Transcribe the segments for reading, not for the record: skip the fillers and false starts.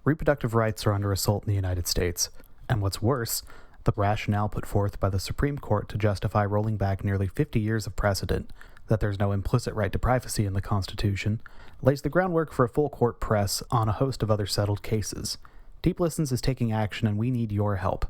reproductive rights are under assault in the United States. And what's worse, the rationale put forth by the Supreme Court to justify rolling back nearly 50 years of precedent that there's no implicit right to privacy in the Constitution lays the groundwork for a full court press on a host of other settled cases. Deep Listens is taking action, and we need your help.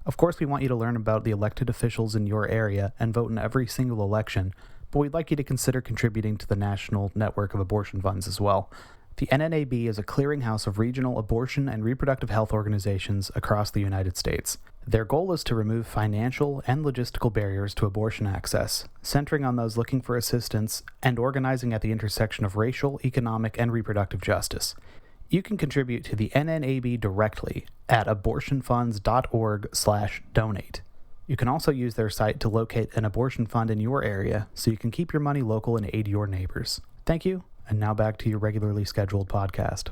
Of course, we want you to learn about the elected officials in your area and vote in every single election, but we'd like you to consider contributing to the national network of abortion funds as well. The NNAB is a clearinghouse of regional abortion and reproductive health organizations across the United States. Their goal is to remove financial and logistical barriers to abortion access, centering on those looking for assistance and organizing at the intersection of racial, economic, and reproductive justice. You can contribute to the NNAB directly at abortionfunds.org/donate. You can also use their site to locate an abortion fund in your area so you can keep your money local and aid your neighbors. Thank you, and now back to your regularly scheduled podcast.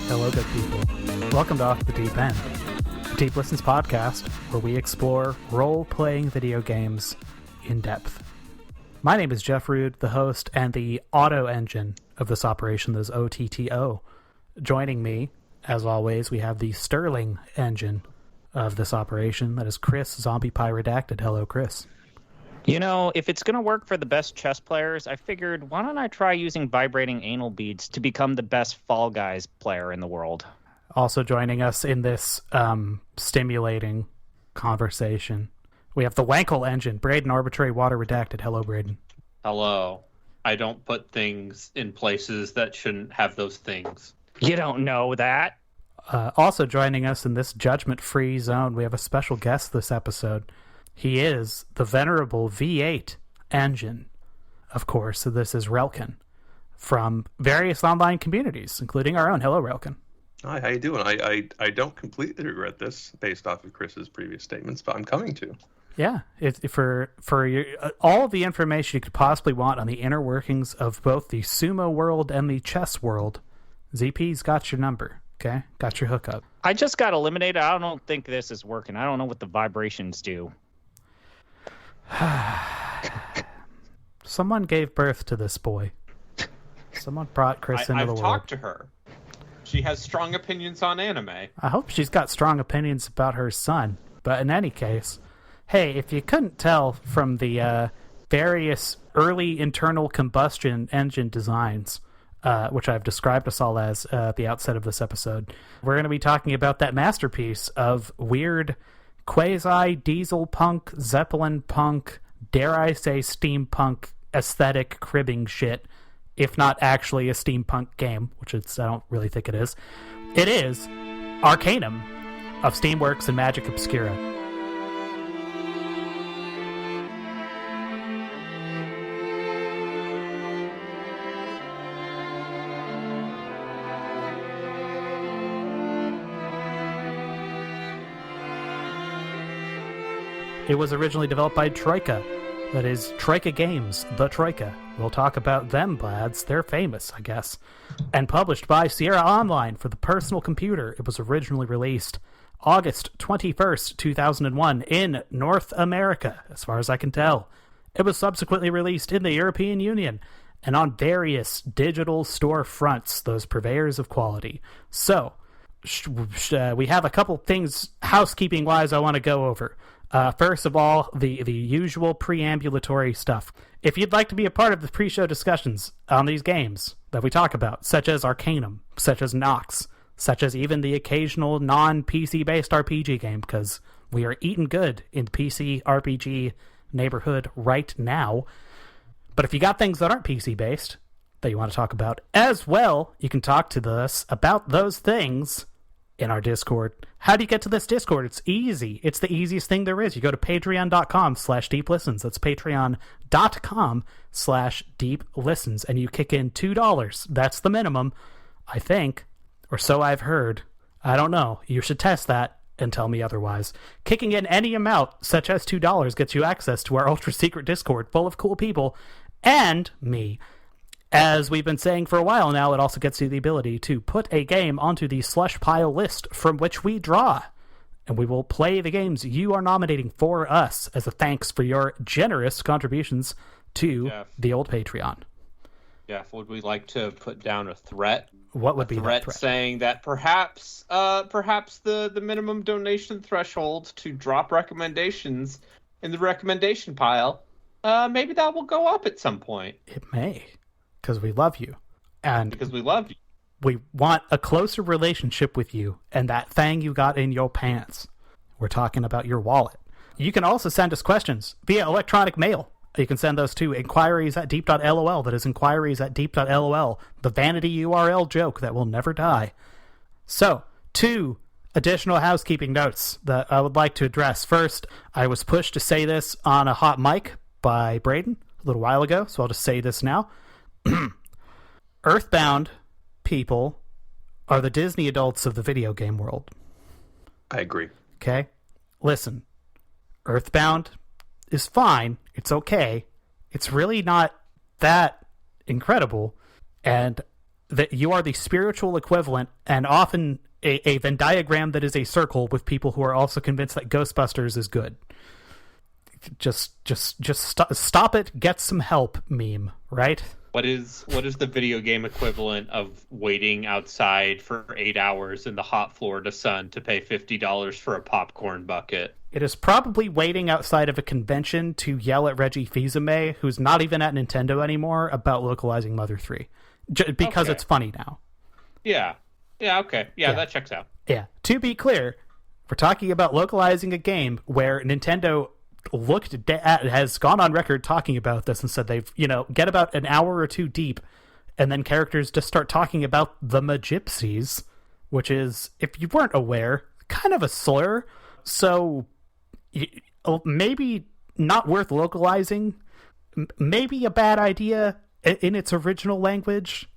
Hello, good people. Welcome to Off the Deep End, a Deep Listens podcast where we explore role-playing video games in depth. My name is Jeff Rude, the host and the auto engine of this operation, that is OTTO. Joining me, as always, we have the Sterling engine of this operation, that is Chris Zombie Pie Redacted. Hello, Chris. You know, if it's going to work for the best chess players, I figured, why don't I try using vibrating anal beads to become the best Fall Guys player in the world? Also joining us in this stimulating conversation, we have the Wankel engine, Braden Arbitrary Water Redacted. Hello, Braden. Hello. I don't put things in places that shouldn't have those things. You don't know that. Also joining us in this judgment-free zone, we have a special guest this episode. He is the venerable V8 engine, of course. So this is Relkin from various online communities, including our own. Hello, Relkin. Hi, how you doing? I don't completely regret this based off of Chris's previous statements, but I'm coming to. Yeah, for your, all of the information you could possibly want on the inner workings of both the sumo world and the chess world, ZP's got your number, okay? Got your hookup. I just got eliminated. I don't think this is working. I don't know what the vibrations do. Someone gave birth to this boy. Someone brought Chris into the world. I've talked to her. She has strong opinions on anime. I hope she's got strong opinions about her son. But in any case, hey, if you couldn't tell from the various early internal combustion engine designs, which I've described us all as at the outset of this episode, we're going to be talking about that masterpiece of weird quasi-diesel punk, zeppelin punk, dare I say steampunk aesthetic cribbing shit, if not actually a steampunk game, which I don't really think it is. It is Arcanum of Steamworks and Magick Obscura. It was originally developed by Troika. That is, Troika Games, the Troika. We'll talk about them, lads. They're famous, I guess. And published by Sierra Online for the personal computer. It was originally released August 21st, 2001 in North America, as far as I can tell. It was subsequently released in the European Union and on various digital storefronts, those purveyors of quality. So, we have a couple things housekeeping-wise I want to go over. First of all, the usual preambulatory stuff. If you'd like to be a part of the pre-show discussions on these games that we talk about, such as Arcanum, such as Nox, such as even the occasional non-PC-based RPG game, because we are eating good in PC RPG neighborhood right now. But if you got things that aren't PC-based that you want to talk about as well, you can talk to us about those things in our Discord. How do you get to this Discord? It's easy. It's the easiest thing there is. You go to patreon.com/deeplistens. That's patreon.com/deeplistens. And you kick in $2. That's the minimum, I think, or so I've heard. I don't know. You should test that and tell me otherwise. Kicking in any amount, such as $2, gets you access to our ultra-secret Discord full of cool people and me. As we've been saying for a while now, it also gets you the ability to put a game onto the slush pile list from which we draw. And we will play the games you are nominating for us as a thanks for your generous contributions to the old Patreon. Jeff, would we like to put down a threat? What would be that threat? Saying that perhaps the minimum donation threshold to drop recommendations in the recommendation pile, maybe that will go up at some point. It may, because we love you. And because we love you. We want a closer relationship with you and that thing you got in your pants. We're talking about your wallet. You can also send us questions via electronic mail. You can send those to inquiries@deep.lol. That is inquiries@deep.lol. The vanity URL joke that will never die. So, 2 additional housekeeping notes that I would like to address. First, I was pushed to say this on a hot mic by Braden a little while ago, so I'll just say this now. Earthbound people are the Disney adults of the video game world. I agree. Okay? Listen, Earthbound is fine. It's okay. It's really not that incredible. And that you are the spiritual equivalent and often a Venn diagram that is a circle with people who are also convinced that Ghostbusters is good. Just stop it, get some help meme, right? What is the video game equivalent of waiting outside for 8 hours in the hot Florida sun to pay $50 for a popcorn bucket? It is probably waiting outside of a convention to yell at Reggie Fils-Aimé, who's not even at Nintendo anymore, about localizing Mother 3. Because it's funny now. Yeah. Yeah, okay. Yeah, that checks out. Yeah. To be clear, we're talking about localizing a game where Nintendo has gone on record talking about this and said they've, get about an hour or 2 deep, and then characters just start talking about the Magypsies, which is, if you weren't aware, kind of a slur. So maybe not worth localizing, maybe a bad idea in its original language,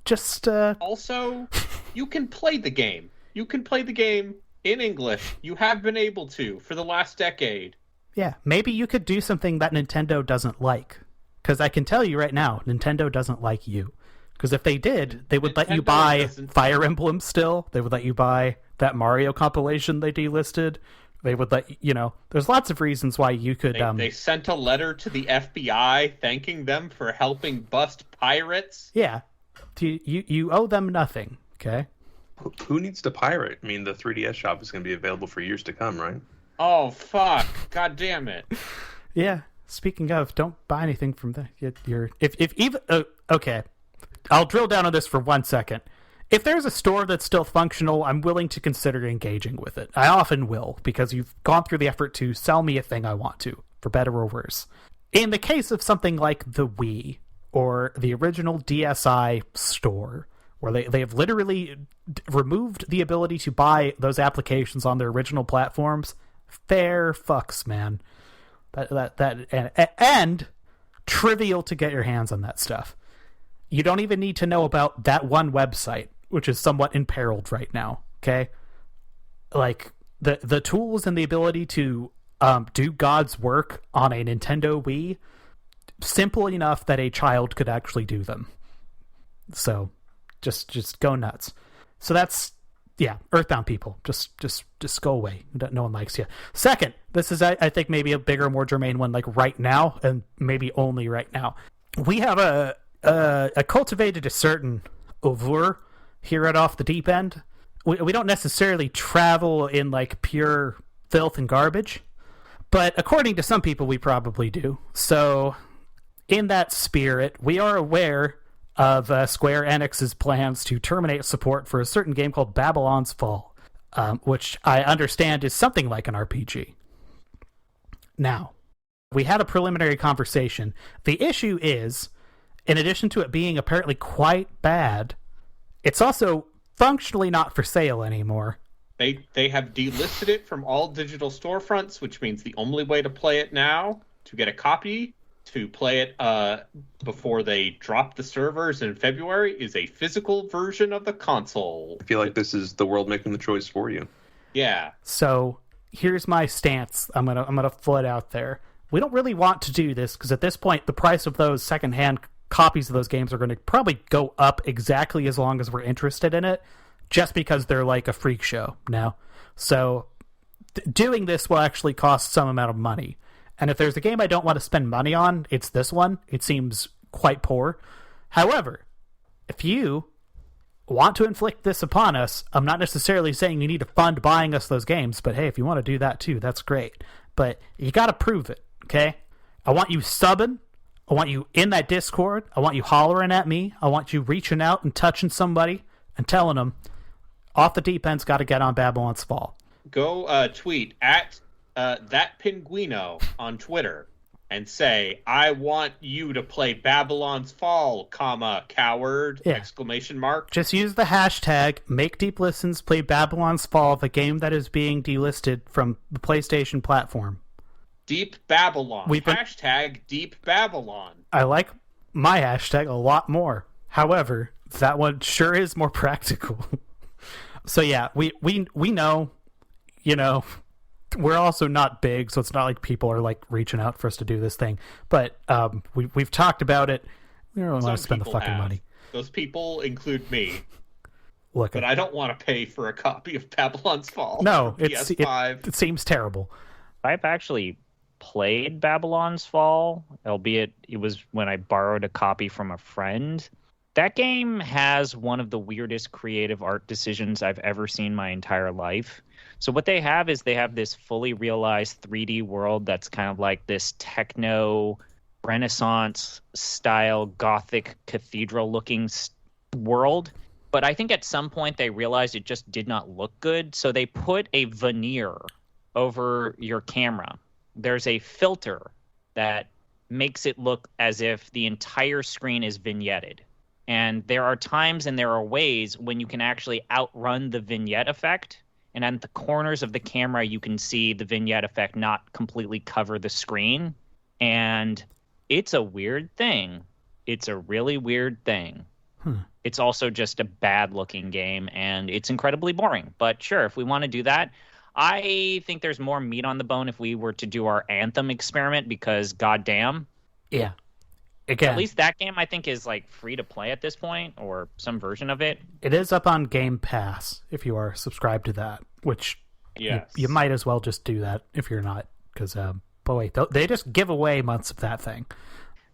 just... Also, you can play the game. You can play the game in English. You have been able to for the last decade. Yeah, maybe you could do something that Nintendo doesn't like. Because I can tell you right now, Nintendo doesn't like you. Because if they did, they would let you buy Fire Emblem still. They would let you buy that Mario compilation they delisted. They would let there's lots of reasons why you could... They sent a letter to the FBI thanking them for helping bust pirates. Yeah. You owe them nothing, okay? Who needs to pirate? I mean, the 3DS shop is going to be available for years to come, right? Oh, fuck. God damn it. Yeah. Speaking of, don't buy anything from okay. I'll drill down on this for 1 second. If there's a store that's still functional, I'm willing to consider engaging with it. I often will, because you've gone through the effort to sell me a thing I want to, for better or worse. In the case of something like the Wii, or the original DSi store, where they have literally removed the ability to buy those applications on their original platforms, fair fucks, man. And trivial to get your hands on that stuff. You don't even need to know about that one website, which is somewhat imperiled right now, okay? Like, the tools and the ability to do God's work on a Nintendo Wii, simple enough that a child could actually do them. So, just go nuts. So that's, Earthbound people. Just go away. No one likes you. Second, this is, I think, maybe a bigger, more germane one, like right now, and maybe only right now. We have cultivated a certain oeuvre here at Off the Deep End. We don't necessarily travel in, like, pure filth and garbage, but according to some people, we probably do. So, in that spirit, we are aware of Square Enix's plans to terminate support for a certain game called Babylon's Fall, which I understand is something like an RPG. Now, we had a preliminary conversation. The issue is, in addition to it being apparently quite bad, it's also functionally not for sale anymore. They have delisted it from all digital storefronts, which means the only way to play it now, to get a copy, to play it before they drop the servers in February, is a physical version of the console. I feel like this is the world making the choice for you. Yeah. So here's my stance. I'm gonna float out there. We don't really want to do this because at this point, the price of those secondhand copies of those games are going to probably go up exactly as long as we're interested in it, just because they're like a freak show now. So doing this will actually cost some amount of money. And if there's a game I don't want to spend money on, it's this one. It seems quite poor. However, if you want to inflict this upon us, I'm not necessarily saying you need to fund buying us those games, but hey, if you want to do that too, that's great. But you got to prove it, okay? I want you subbing. I want you in that Discord. I want you hollering at me. I want you reaching out and touching somebody and telling them, Off the Deep End's got to get on Babylon's Fall. Go tweet at that Pinguino on Twitter and say, I want you to play Babylon's Fall, comma, coward, exclamation mark. Just use the hashtag MakeDeepListens play Babylon's Fall, the game that is being delisted from the PlayStation platform. Deep Babylon. Hashtag Deep Babylon. I like my hashtag a lot more. However, that one sure is more practical. So yeah, we know, you know, we're also not big, so it's not like people are like reaching out for us to do this thing. But we've talked about it. We don't want to spend the fucking money. Those people include me. Look, but I don't want to pay for a copy of Babylon's Fall. No, PS5. It seems terrible. I've actually played Babylon's Fall, albeit it was when I borrowed a copy from a friend. That game has one of the weirdest creative art decisions I've ever seen my entire life. So what they have is they have this fully realized 3D world that's kind of like this techno Renaissance style Gothic cathedral looking world. But I think at some point they realized it just did not look good. So they put a veneer over your camera. There's a filter that makes it look as if the entire screen is vignetted. And there are times and there are ways when you can actually outrun the vignette effect. And at the corners of the camera, you can see the vignette effect not completely cover the screen. And it's a weird thing. It's a really weird thing. It's also just a bad-looking game, and it's incredibly boring. But sure, if we want to do that, I think there's more meat on the bone if we were to do our Anthem experiment, because goddamn. Yeah. Again, at least that game, I think, is like free to play at this point, or some version of it. It is up on Game Pass if you are subscribed to that, which you might as well just do that if you're not, because boy, they just give away months of that thing.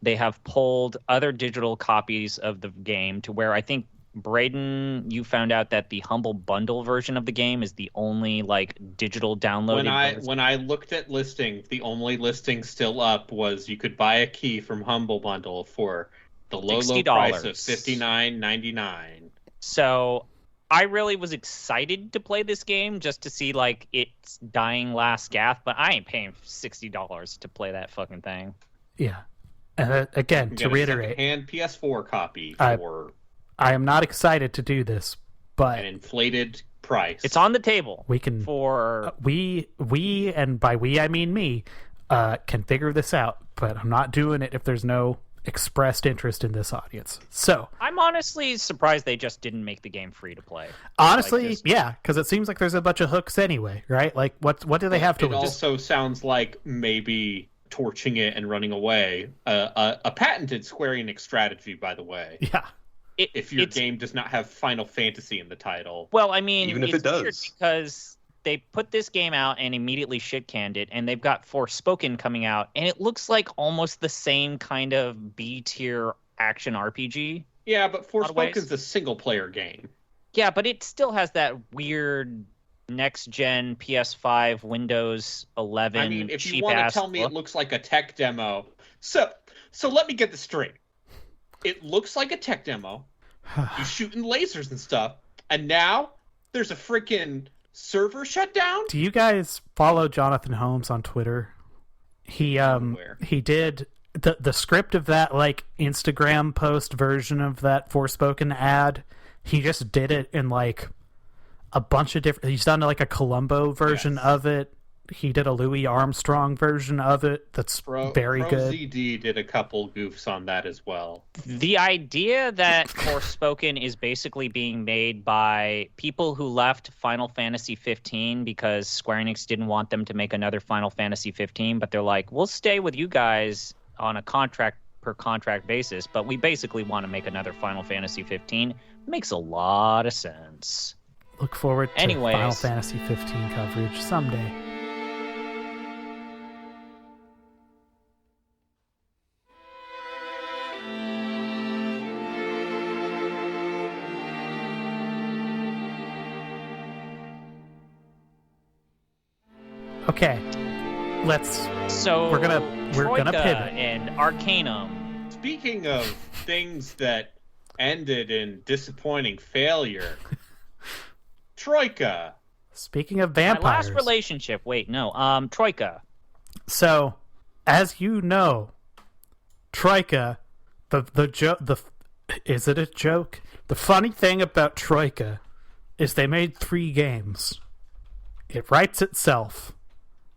They have pulled other digital copies of the game to where I think, Braden, you found out that the Humble Bundle version of the game is the only like digital downloaded When I looked at listings, the only listing still up was you could buy a key from Humble Bundle for the low price of $59.99. So I really was excited to play this game just to see like its dying last gasp, but I ain't paying $60 to play that fucking thing. Yeah. Again, to reiterate, and PS4 copy for I am not excited to do this, but an inflated price. It's on the table. We can we and by we I mean me can figure this out, but I'm not doing it if there's no expressed interest in this audience. So I'm honestly surprised they just didn't make the game free to play. Honestly, like yeah, because it seems like there's a bunch of hooks anyway, right? Like what do they have to lose? It also sounds like maybe torching it and running away. A patented Square Enix strategy, by the way. Yeah. If your game does not have Final Fantasy in the title. Well, I mean, even if it does, because they put this game out and immediately shit-canned it, and they've got Forspoken coming out, and it looks like almost the same kind of B-tier action RPG. Yeah, but Forspoken's a single-player game. Yeah, but it still has that weird next-gen PS5, Windows 11. I mean, if you want to tell me look. It looks like a tech demo, so let me get this straight. It looks like a tech demo. You're shooting lasers and stuff, and now there's a freaking server shutdown. Do you guys follow Jonathan Holmes on Twitter? He did the script of that like Instagram post version of that Forspoken ad. He just did it in like a bunch of different. He's done like a Columbo version of it. He did a Louis Armstrong version of it that's very good. ZD did a couple goofs on that as well. The idea that Forspoken is basically being made by people who left Final Fantasy 15 because Square Enix didn't want them to make another Final Fantasy 15, but they're like, we'll stay with you guys on a contract per contract basis, but we basically want to make another Final Fantasy 15. Makes a lot of sense. Look forward to Final Fantasy 15 coverage someday. Okay, we're gonna pivot. And Arcanum. Speaking of things that ended in disappointing failure, Troika. Speaking of vampires, My last relationship. Wait, no. Troika. So, as you know, Troika, is it a joke? The funny thing about Troika is they made 3 games. It writes itself.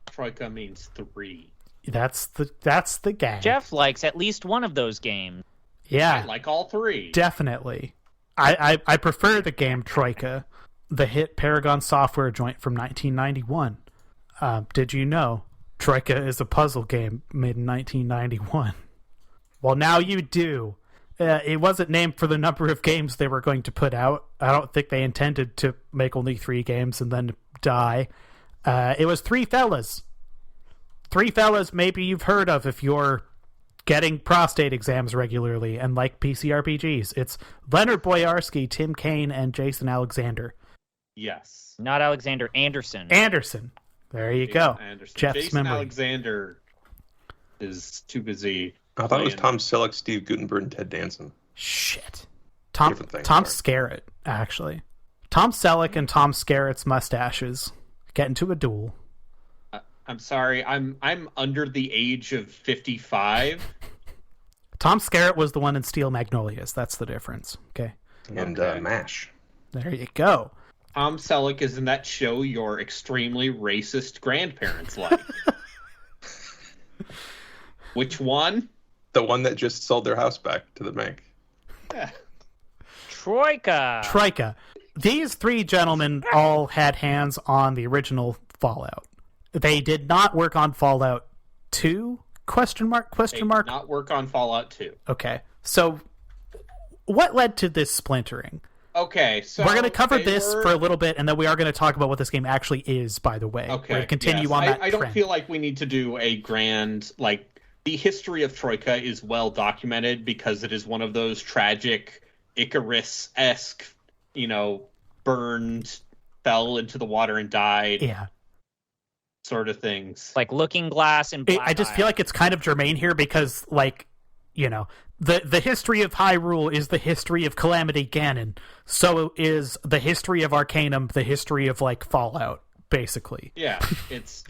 Troika means 3. That's the gag. Jeff likes at least one of those games. Yeah, I like all 3. Definitely. I prefer the game Troika, the hit Paragon Software joint from 1991. Did you know Troika is a puzzle game made in 1991? Well, now you do. It wasn't named for the number of games they were going to put out. I don't think they intended to make only 3 games and then die. It was 3 fellas. 3 fellas maybe you've heard of if you're getting prostate exams regularly and like PC RPGs. It's Leonard Boyarsky, Tim Kaine, and Jason Alexander. Yes. Not Alexander, Anderson. Anderson. There you go. Anderson. Jeff's Jason memory. Alexander is too busy. I thought it was Tom Selleck, Steve Guttenberg, and Ted Danson. Shit. Tom Sorry. Skerritt, actually. Tom Selleck and Tom Skerritt's mustaches get into a duel. I'm sorry, I'm under the age of 55. Tom Skerritt was the one in Steel Magnolias. That's the difference. Okay. And Okay. MASH. There you go. Tom Selleck is in that show your extremely racist grandparents like. Which one? The one that just sold their house back to the bank. Yeah. Troika. These 3 gentlemen all had hands on the original Fallout. They did not work on Fallout 2? Question mark? They did not work on Fallout 2. Okay. So, what led to this splintering? Okay, so we're going to cover this for a little bit, and then we are going to talk about what this game actually is, by the way. Okay. We're going to continue on that I don't trend. feel like we need to do a grand, the history of Troika is well documented because it is one of those tragic Icarus-esque, burned, fell into the water and died. Yeah. Sort of things. Like Looking Glass and Black I just feel like it's kind of germane here because, the history of Hyrule is the history of Calamity Ganon. So is the history of Arcanum the history of, Fallout, basically. Yeah, it's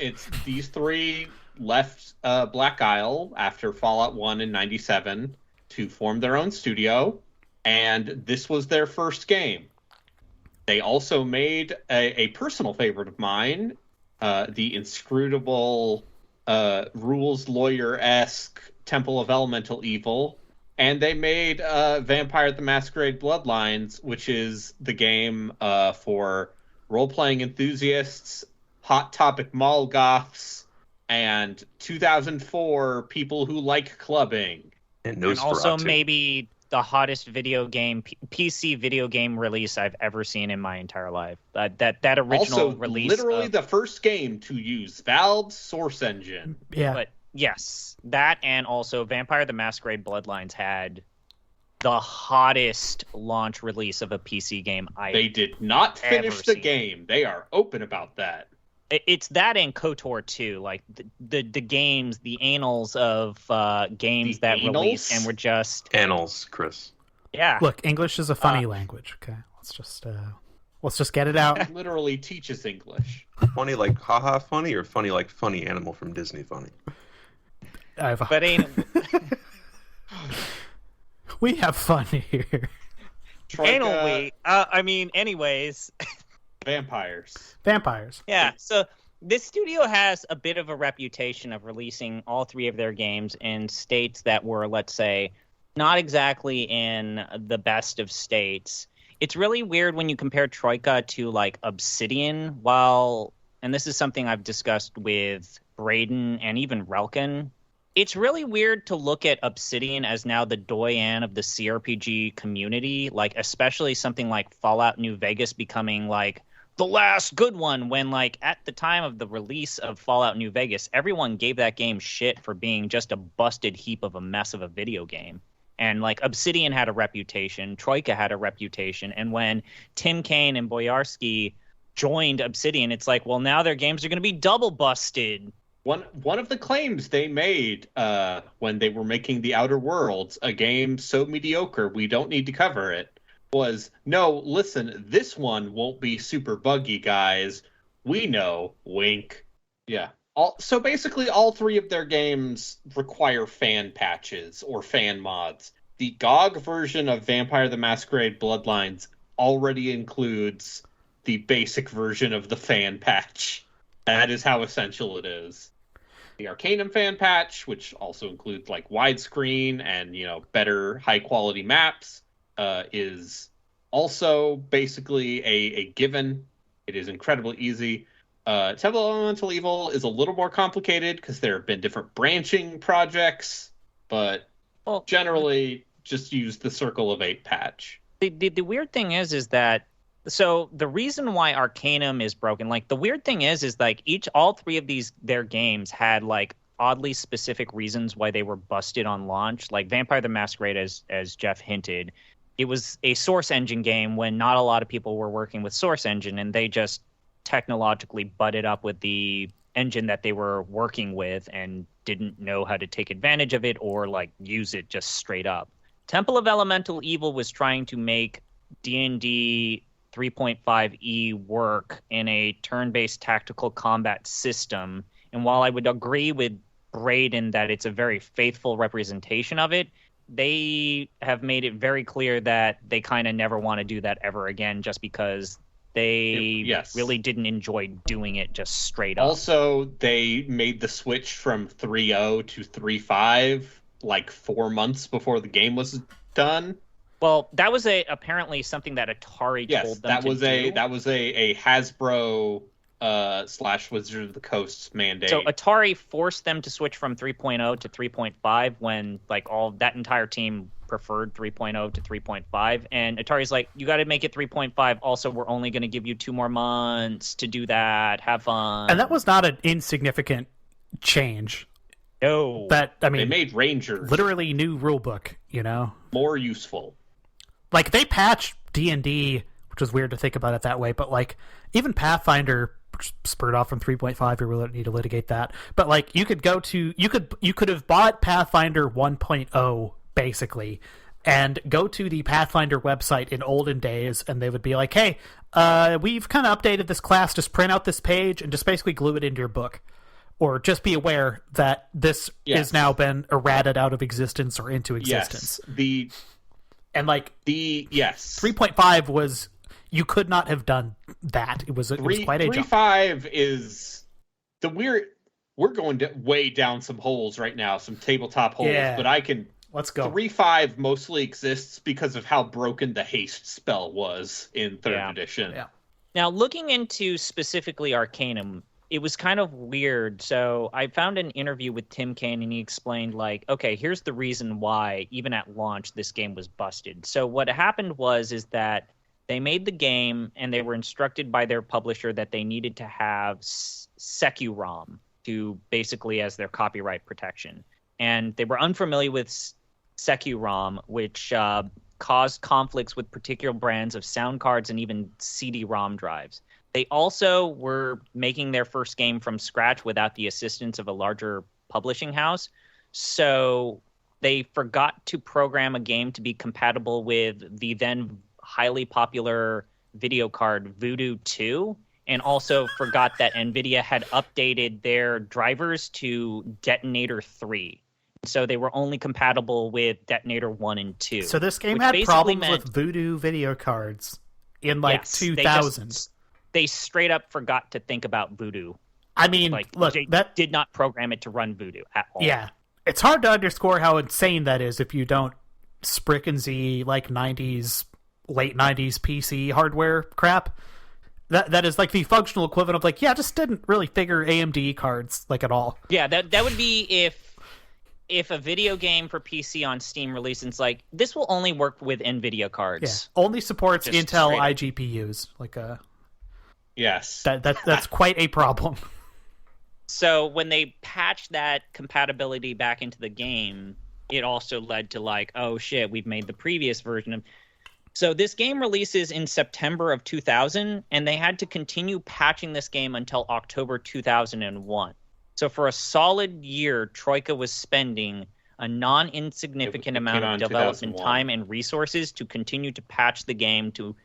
these 3 left Black Isle after Fallout 1 in 97 to form their own studio, and this was their first game. They also made a personal favorite of mine, the inscrutable, rules lawyer-esque Temple of Elemental Evil, and they made Vampire the Masquerade Bloodlines, which is the game for role-playing enthusiasts, Hot Topic mall goths, and 2004 people who like clubbing. And also maybe the hottest PC video game release I've ever seen in my entire life. That original also, release, literally the first game to use Valve's Source Engine. Yeah, but yes, that and also Vampire the Masquerade Bloodlines had the hottest launch release of a PC game They did not finish the game. They are open about that. It's that and KOTOR 2, the games, the annals of games that released and were just annals, Chris. Yeah. Look, English is a funny language. Okay, let's just get it out. It literally teaches English. Funny like haha funny, or funny like funny animal from Disney funny. But ain't we have fun here. Anyway, anyways. Vampires. Yeah, so this studio has a bit of a reputation of releasing all three of their games in states that were, let's say, not exactly in the best of states. It's really weird when you compare Troika to like Obsidian, and this is something I've discussed with Braden and even Relkin. It's really weird to look at Obsidian as now the doyen of the CRPG community, like especially something like Fallout New Vegas becoming like the last good one, when like at the time of the release of Fallout New Vegas, everyone gave that game shit for being just a busted heap of a mess of a video game. And like Obsidian had a reputation, Troika had a reputation, and when Tim Kaine and Boyarsky joined Obsidian, it's like, well, now their games are going to be double busted. One of the claims they made when they were making The Outer Worlds, a game so mediocre we don't need to cover it, was, no, listen, this one won't be super buggy, guys. We know, wink. Yeah. So basically all three of their games require fan patches or fan mods. The GOG version of Vampire the Masquerade Bloodlines already includes the basic version of the fan patch. That is how essential it is. The Arcanum fan patch, which also includes like widescreen and, better high quality maps, is also basically a given. It is incredibly easy. Temple Elemental Evil is a little more complicated because there have been different branching projects, but generally just use the Circle of 8 patch. The weird thing is that, so the reason why Arcanum is broken, like the weird thing is like all three of their games had like oddly specific reasons why they were busted on launch. Like Vampire the Masquerade, as Jeff hinted, it was a Source Engine game when not a lot of people were working with Source Engine, and they just technologically butted up with the engine that they were working with and didn't know how to take advantage of it or like use it just straight up. Temple of Elemental Evil was trying to make D&D 3.5e work in a turn-based tactical combat system, and while I would agree with Braden that it's a very faithful representation of it, they have made it very clear that they kind of never want to do that ever again, just because they really didn't enjoy doing it just straight up. Also, they made the switch from 3.0 to 3.5 like 4 months before the game was done. Well, that was apparently something that Atari told them to do. That was a Hasbro / Wizard of the Coast mandate. So Atari forced them to switch from 3.0 to 3.5 when like all that entire team preferred 3.0 to 3.5, and Atari's like, you got to make it 3.5. Also, we're only going to give you 2 more months to do that. Have fun. And that was not an insignificant change. No, they made Rangers literally new rulebook. More useful. Like they patched D&D, which was weird to think about it that way, but like even Pathfinder spurred off from 3.5. We really don't need to litigate that. But like you could have bought Pathfinder 1.0 basically and go to the Pathfinder website in olden days, and they would be like, hey, we've kind of updated this class, just print out this page and just basically glue it into your book. Or just be aware that this has now been errated out of existence or into existence. Yes. 3.5 was, you could not have done that. It was quite a jump. 3.5 is the weird. We're going way down some holes right now, some tabletop holes. Yeah. But let's go. 3.5 mostly exists because of how broken the haste spell was in 3rd edition. Yeah. Now, looking into specifically Arcanum, it was kind of weird. So I found an interview with Tim Kaine, and he explained, like, okay, here's the reason why, even at launch, this game was busted. So what happened is that they made the game, and they were instructed by their publisher that they needed to have SecuROM to basically as their copyright protection. And they were unfamiliar with SecuROM, which caused conflicts with particular brands of sound cards and even CD-ROM drives. They also were making their first game from scratch without the assistance of a larger publishing house. So they forgot to program a game to be compatible with the then highly popular video card Voodoo 2, and also forgot that NVIDIA had updated their drivers to Detonator 3. So they were only compatible with Detonator 1 and 2. So this game had problems with Voodoo video cards in 2000. They straight up forgot to think about Voodoo. I mean, Like, look, EJ that did not program it to run Voodoo at all. yeah, it's hard to underscore how insane that is if you don't spricken Z like late '90s PC hardware crap. That is like the functional equivalent of like, yeah, just didn't really figure AMD cards like at all. Yeah, that would be if a video game for PC on Steam released and it's like, this will only work with NVIDIA cards. Yeah, only supports Just Intel straight up. iGPUs. Like Yes. that's quite a problem. So when they patched that compatibility back into the game, it also led to like, oh shit, we've made the previous version of. So this game releases in September of 2000, and they had to continue patching this game until October 2001. So for a solid year, Troika was spending a non-insignificant It amount came out of in development 2001. time and resources to continue to patch the game to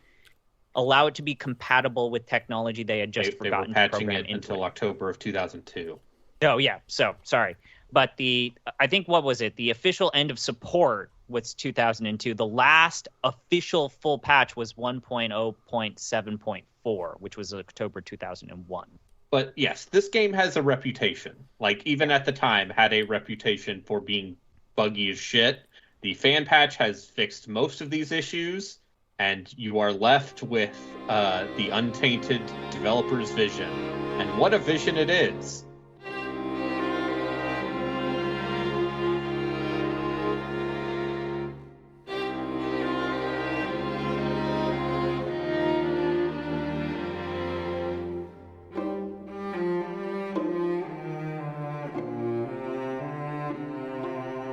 allow it to be compatible with technology they had just They were forgotten to patching program it into until October of 2002. Oh yeah, so sorry, but I think what was it? The official end of support was 2002. The last official full patch was 1.0.7.4, which was October 2001. But yes, this game has a reputation. Like, even at the time, had a reputation for being buggy as shit. The fan patch has fixed most of these issues, and you are left with the untainted developer's vision. And what a vision it is!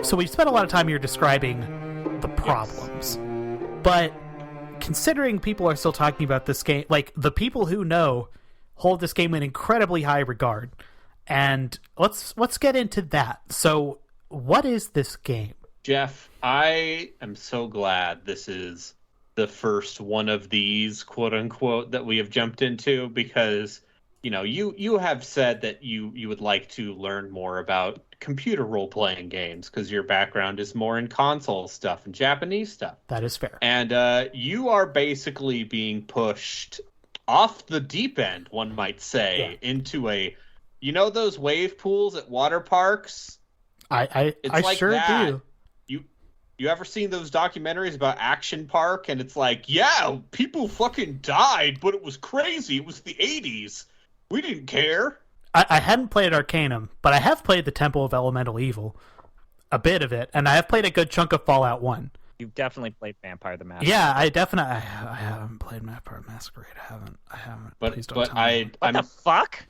So we spent a lot of time here describing the problems, but considering people are still talking about this game, like the people who know hold this game in incredibly high regard, and let's get into that. So what is this game? Jeff, I am so glad this is the first one of these, quote unquote, that we have jumped into, because you know, you have said that you would like to learn more about computer role-playing games because your background is more in console stuff and Japanese stuff. That is fair. And you are basically being pushed off the deep end, one might say, into a, you know, those wave pools at water parks? I like sure that. do. You ever seen those documentaries about Action Park? And it's like, yeah, people fucking died, but it was crazy. It was the 80s. We didn't care. I hadn't played Arcanum, but I have played the Temple of Elemental Evil, a bit of it, and I have played a good chunk of Fallout 1. You've definitely played Vampire the Masquerade. Yeah, I haven't played Vampire Masquerade. I haven't. But Please don't tell me. What the fuck?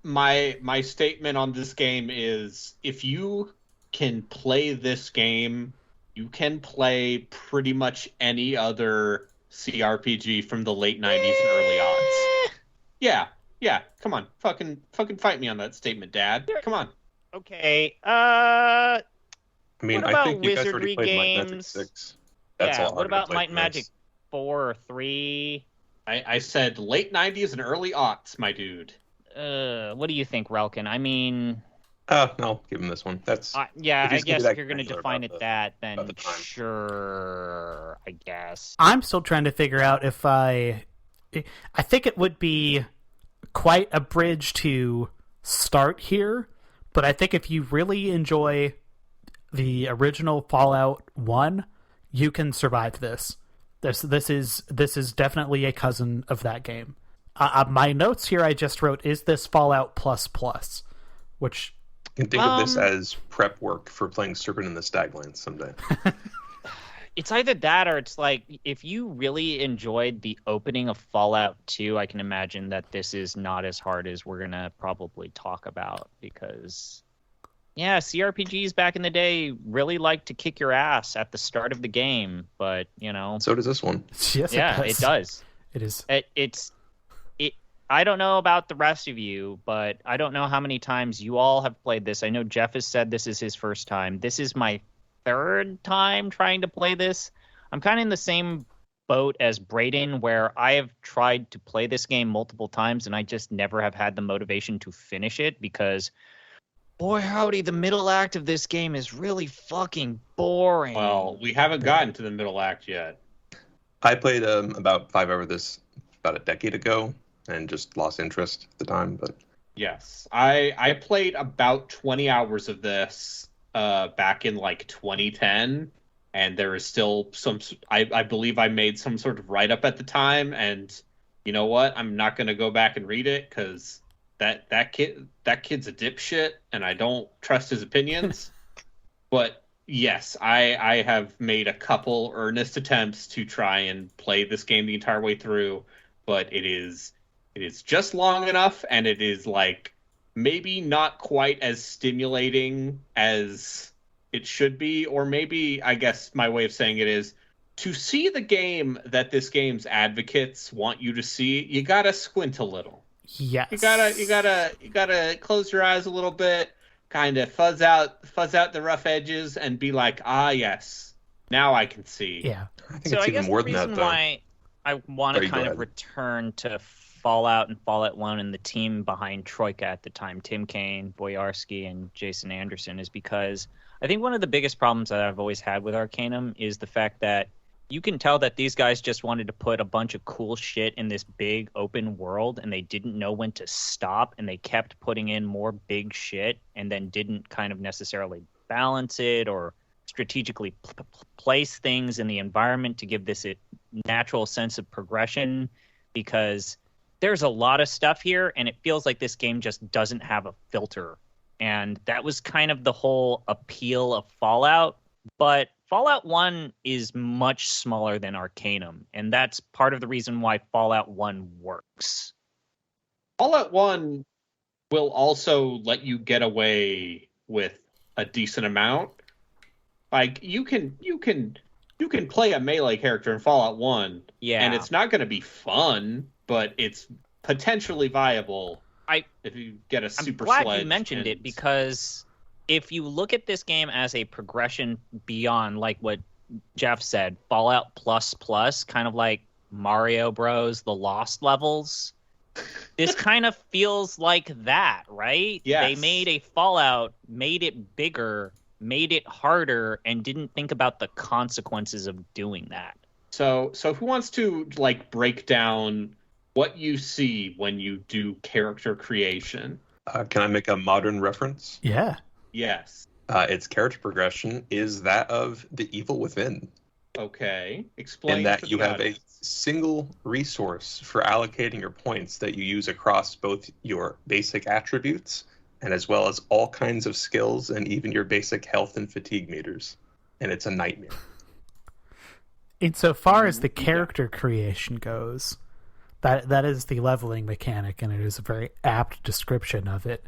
My statement on this game is, if you can play this game, you can play pretty much any other CRPG from the late 90s and early aughts. Yeah, come on. Fucking fight me on that statement, Dad. Come on. Okay, I mean, What I about think you guys Wizardry already played Might and Magic games? 6. That's all. what about Might and Magic? Magic 4 or 3? I said late 90s and early aughts, my dude. What do you think, Relkin? I mean, No, I'll give him this one. That's yeah, If I he's gonna be guess that if you're going to granular define about it the- that, then about the time. sure, I guess. I'm still trying to figure out if I think it would be quite a bridge to start here, but I think if you really enjoy the original Fallout 1, you can survive this. This is definitely a cousin of that game. My notes here I just wrote, is this Fallout plus plus, which you can think of this as prep work for playing Serpent in the Staglands someday. It's either that or it's like, if you really enjoyed the opening of Fallout 2, I can imagine that this is not as hard as we're going to probably talk about, because, yeah, CRPGs back in the day really liked to kick your ass at the start of the game, but, you know. So does this one. yes, Yeah, it it does. It is. I don't know about the rest of you, but I don't know how many times you all have played this. I know Jeff has said this is his first time. This is my third time trying to play this. I'm kind of in the same boat as Brayden, where I have tried to play this game multiple times and I just never have had the motivation to finish it, because boy howdy, the middle act of this game is really fucking boring. Well, we haven't gotten to the middle act yet. I played about 5 hours this about a decade ago and just lost interest at the time. But Yes. I played about 20 hours of this back in like 2010, and there is still some. I believe I made some sort of write up at the time, and you know what? I'm not going to go back and read it because that kid's a dipshit, and I don't trust his opinions. But yes, I have made a couple earnest attempts to try and play this game the entire way through, but it is just long enough, and it is like maybe not quite as stimulating as it should be, or maybe I guess my way of saying it is to see the game that this game's advocates want you to see, you gotta squint a little. Yes. You gotta close your eyes a little bit, kind of fuzz out the rough edges, and be like, ah, yes, now I can see. Yeah. I think So it's I even guess more the than reason that, though. why I want to Sorry, go kind of ahead. return to Fallout and Fallout 1 and the team behind Troika at the time, Tim Kaine, Boyarsky, and Jason Anderson, is because I think one of the biggest problems that I've always had with Arcanum is the fact that you can tell that these guys just wanted to put a bunch of cool shit in this big open world, and they didn't know when to stop, and they kept putting in more big shit and then didn't kind of necessarily balance it or strategically place things in the environment to give this a natural sense of progression, because there's a lot of stuff here and it feels like this game just doesn't have a filter. And that was kind of the whole appeal of Fallout. But Fallout 1 is much smaller than Arcanum, and that's part of the reason why Fallout 1 works. Fallout 1 will also let you get away with a decent amount. Like you can play a melee character in Fallout 1, Yeah. and it's not going to be fun, but it's potentially viable. If you get a super I'm glad sledge you mentioned it, and- because if you look at this game as a progression beyond, like what Jeff said, Fallout plus, kind of like Mario Bros, the Lost levels, this kind of feels like that, right? Yes. They made a Fallout, made it bigger, made it harder, and didn't think about the consequences of doing that. So who wants to like break down what you see when you do character creation? Can I make a modern reference? Yeah. Yes. Its character progression is that of the evil within, Okay. Explain. in for that you the have a audience. single resource for allocating your points that you use across both your basic attributes and as well as all kinds of skills and even your basic health and fatigue meters. And it's a nightmare. Insofar as the character creation goes, that is the leveling mechanic, and it is a very apt description of it.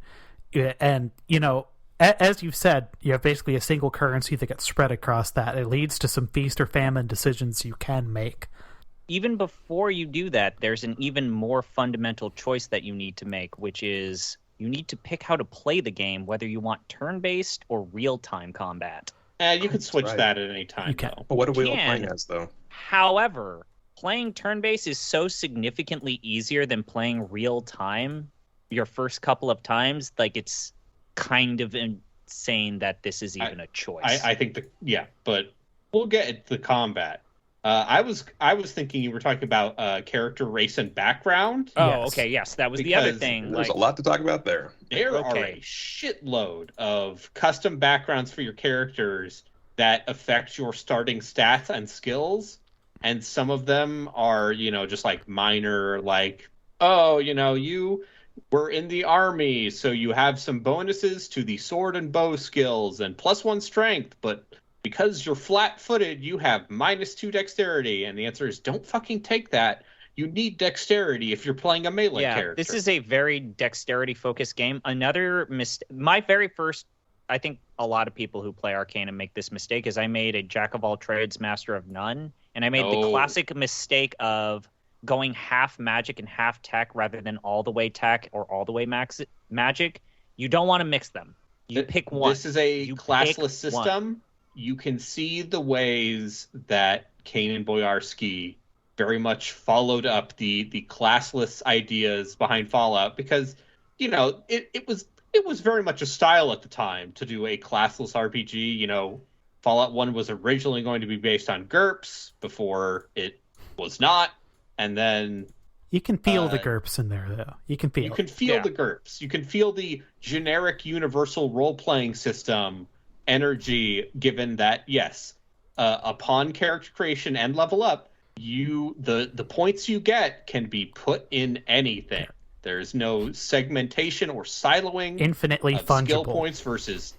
And, you know, as you've said, you have basically a single currency that gets spread across that. It leads to some feast or famine decisions you can make. Even before you do that, there's an even more fundamental choice that you need to make, which is you need to pick how to play the game, whether you want turn-based or real-time combat. You can switch right. that at any time, You can. though. But what are we all Can. playing as, though? However, playing turn-based is so significantly easier than playing real-time your first couple of times. Like, it's kind of insane that this is even a choice. I think but we'll get at the combat. I was thinking you were talking about character, race, and background. Oh, Yes. okay, yes, that was the other Because thing. There's Like, a lot to talk about there. There are Okay. a shitload of custom backgrounds for your characters that affect your starting stats and skills, and some of them are, just like minor, like, oh, you were in the army, so you have some bonuses to the sword and bow skills and +1 strength, but because you're flat-footed, you have -2 dexterity, and the answer is don't fucking take that. You need dexterity if you're playing a melee character. this is a very dexterity-focused game. Another my very first, I think a lot of people who play Arcanum make this mistake, is I made a jack of all trades, master of none, and I made the Oh. classic mistake of going half magic and half tech rather than all the way tech or all the way magic. You don't want to mix them. You pick one. This is a You classless pick system. You can see the ways that Kaine and Boyarsky very much followed up the classless ideas behind Fallout, because it was very much a style at the time to do a classless RPG. Fallout 1 was originally going to be based on GURPS before it was not, and then You can feel the GURPS in there, though. You can feel the GURPS. You can feel the generic universal role-playing system energy, given that, yes, upon character creation and level up, the points you get can be put in anything. There's no segmentation or siloing. Infinitely fungible. Skill points versus...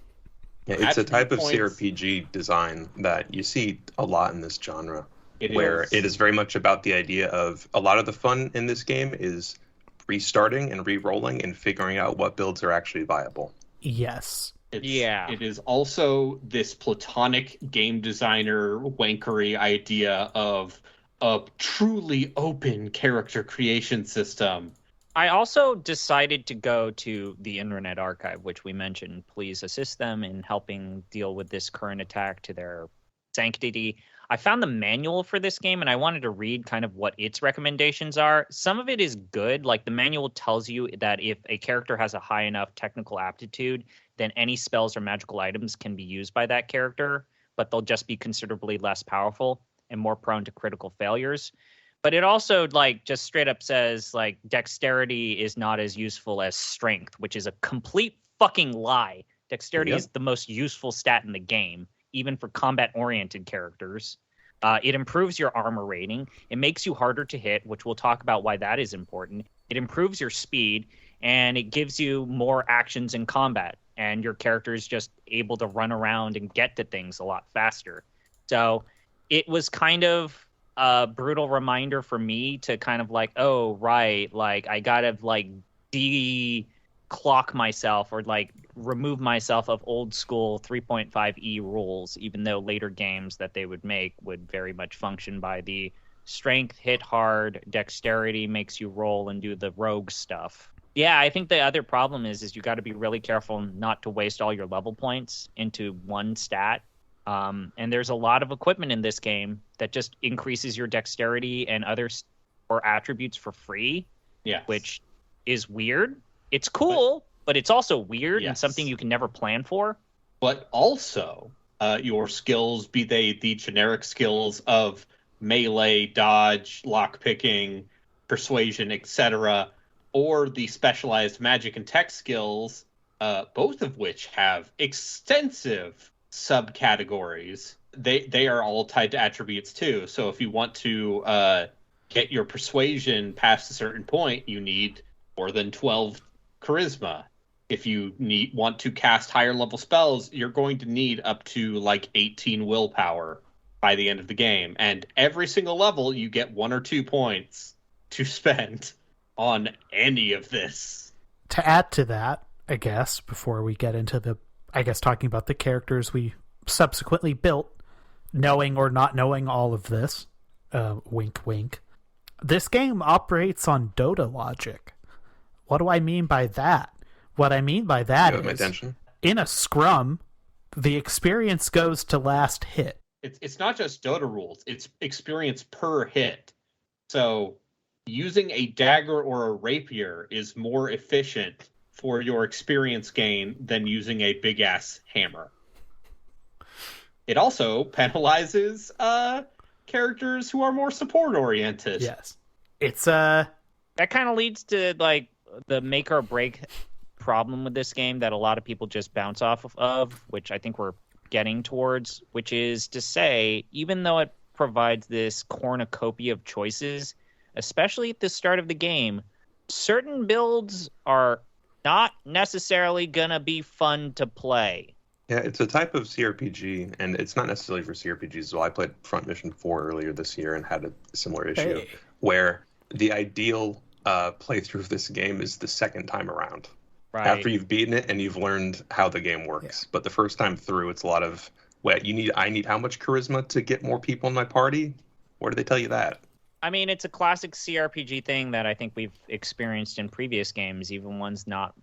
Yeah, it's a type of CRPG design that you see a lot in this genre. It is very much about the idea of a lot of the fun in this game is restarting and re-rolling and figuring out what builds are actually viable. Yes. It is also this platonic game designer wankery idea of a truly open character creation system. I also decided to go to the Internet Archive, which we mentioned. Please assist them in helping deal with this current attack to their sanctity. I found the manual for this game, and I wanted to read kind of what its recommendations are. Some of it is good. Like, the manual tells you that if a character has a high enough technical aptitude, then any spells or magical items can be used by that character, but they'll just be considerably less powerful and more prone to critical failures. But it also, like, just straight up says, like, dexterity is not as useful as strength, which is a complete fucking lie. Dexterity is the most useful stat in the game, even for combat-oriented characters. It improves your armor rating. It makes you harder to hit, which we'll talk about why that is important. It improves your speed, and it gives you more actions in combat, and your character is just able to run around and get to things a lot faster. So it was kind of a brutal reminder for me to kind of like, oh, right, like, I gotta, like, clock myself or like remove myself of old school 3.5e rules, even though later games that they would make would very much function by the strength, hit hard, dexterity makes you roll and do the rogue stuff. Yeah, I think the other problem is you got to be really careful not to waste all your level points into one stat. And there's a lot of equipment in this game that just increases your dexterity and other or attributes for free, which is weird. It's cool, but it's also weird and something you can never plan for. But also, your skills, be they the generic skills of melee, dodge, lockpicking, persuasion, etc., or the specialized magic and tech skills, both of which have extensive subcategories. They are all tied to attributes too. So if you want to get your persuasion past a certain point, you need more than 12 charisma. If you want to cast higher level spells, you're going to need up to like 18 willpower by the end of the game. And every single level, you get 1 or 2 points to spend on any of this. To add to that, I guess, before we get into talking about the characters we subsequently built, knowing or not knowing all of this, wink wink, this game operates on Dota logic. What do I mean by that? What I mean by that is, in a scrum, the experience goes to last hit. It's not just Dota rules, it's experience per hit. So using a dagger or a rapier is more efficient for your experience gain than using a big-ass hammer. It also penalizes characters who are more support-oriented. Yes. It's that kind of leads to, like, the make or break problem with this game that a lot of people just bounce off of, which I think we're getting towards, which is to say, even though it provides this cornucopia of choices, especially at the start of the game, certain builds are not necessarily gonna be fun to play. Yeah, it's a type of CRPG, and it's not necessarily for CRPGs. Well, I played Front Mission 4 earlier this year and had a similar issue where the ideal playthrough of this game is the second time around. Right. After you've beaten it and you've learned how the game works. Yeah. But the first time through, it's a lot of, I need how much charisma to get more people in my party? Where do they tell you that? I mean, it's a classic CRPG thing that I think we've experienced in previous games, even ones not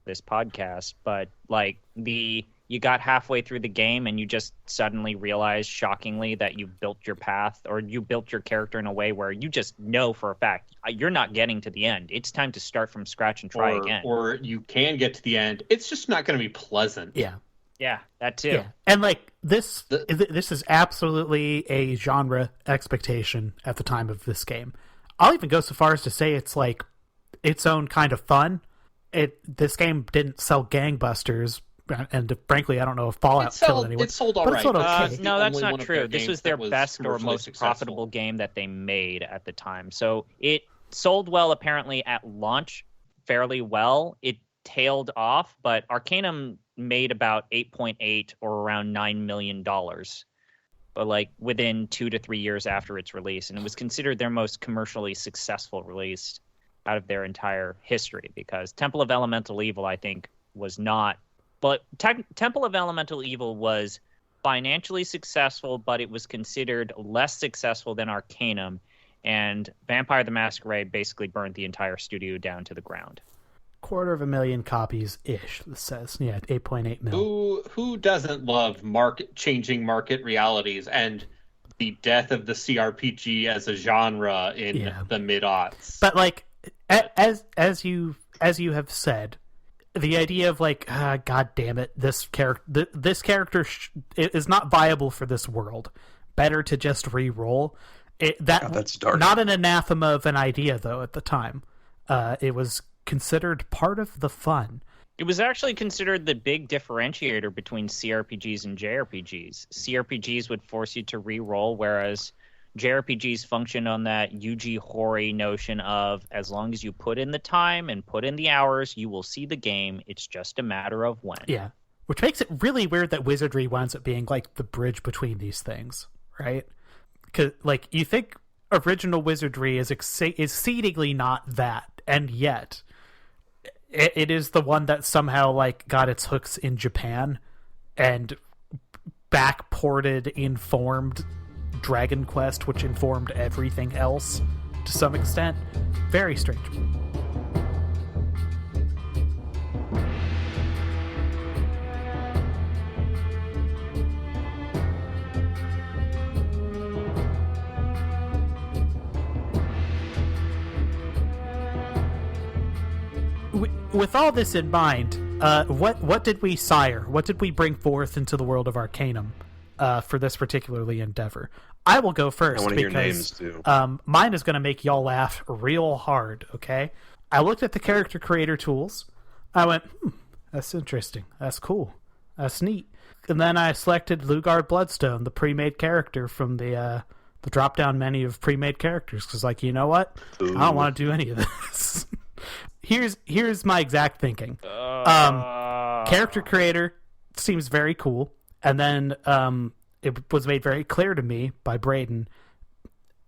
this podcast. But, like, you got halfway through the game and you just suddenly realize, shockingly, that you built your path or you built your character in a way where you just know for a fact you're not getting to the end. It's time to start from scratch and try again. Or you can get to the end. It's just not going to be pleasant. Yeah. Yeah, that too. Yeah. And, like, this is absolutely a genre expectation at the time of this game. I'll even go so far as to say it's like its own kind of fun. This game didn't sell gangbusters, and frankly, I don't know if Fallout killed anyone. It sold all but right. it's sold okay. This is No, the that's only not one of true. their This games was their that best or commercially most successful. profitable game that they made at the time. So it sold well, apparently, at launch fairly well. It tailed off, but Arcanum made about 8.8 or around $9 million, but like within 2 to 3 years after its release. And it was considered their most commercially successful release out of their entire history, because Temple of Elemental Evil, I think, was not. But Temple of Elemental Evil was financially successful, but it was considered less successful than Arcanum, and Vampire the Masquerade basically burned the entire studio down to the ground. 250,000 copies-ish, this says. Yeah, 8.8 mil. Who doesn't love changing market realities and the death of the CRPG as a genre in the mid-aughts? But like, as you have said, the idea of like, God damn it, this character is not viable for this world. Better to just re-roll. That's dark. Not an anathema of an idea though at the time. It was considered part of the fun. It was actually considered the big differentiator between CRPGs and JRPGs. CRPGs would force you to re-roll, whereas JRPGs function on that Yuji Horii notion of, as long as you put in the time and put in the hours, you will see the game. It's just a matter of when. Yeah, which makes it really weird that Wizardry winds up being like the bridge between these things, right? Because like you think original Wizardry is exceedingly not that, and yet it is the one that somehow like got its hooks in Japan and backported informed Dragon Quest, which informed everything else to some extent. Very strange. With all this in mind, what did we sire? What did we bring forth into the world of Arcanum for this particularly endeavor? I will go first. I want to hear because names too. Mine is going to make y'all laugh real hard. Okay, I looked at the character creator tools. I went, that's interesting. That's cool. That's neat. And then I selected Lugar Bloodstone, the pre-made character from the drop-down menu of pre-made characters, because like, you know what? Ooh. I don't want to do any of this. Here's my exact thinking. Character creator seems very cool, and then it was made very clear to me by Braden,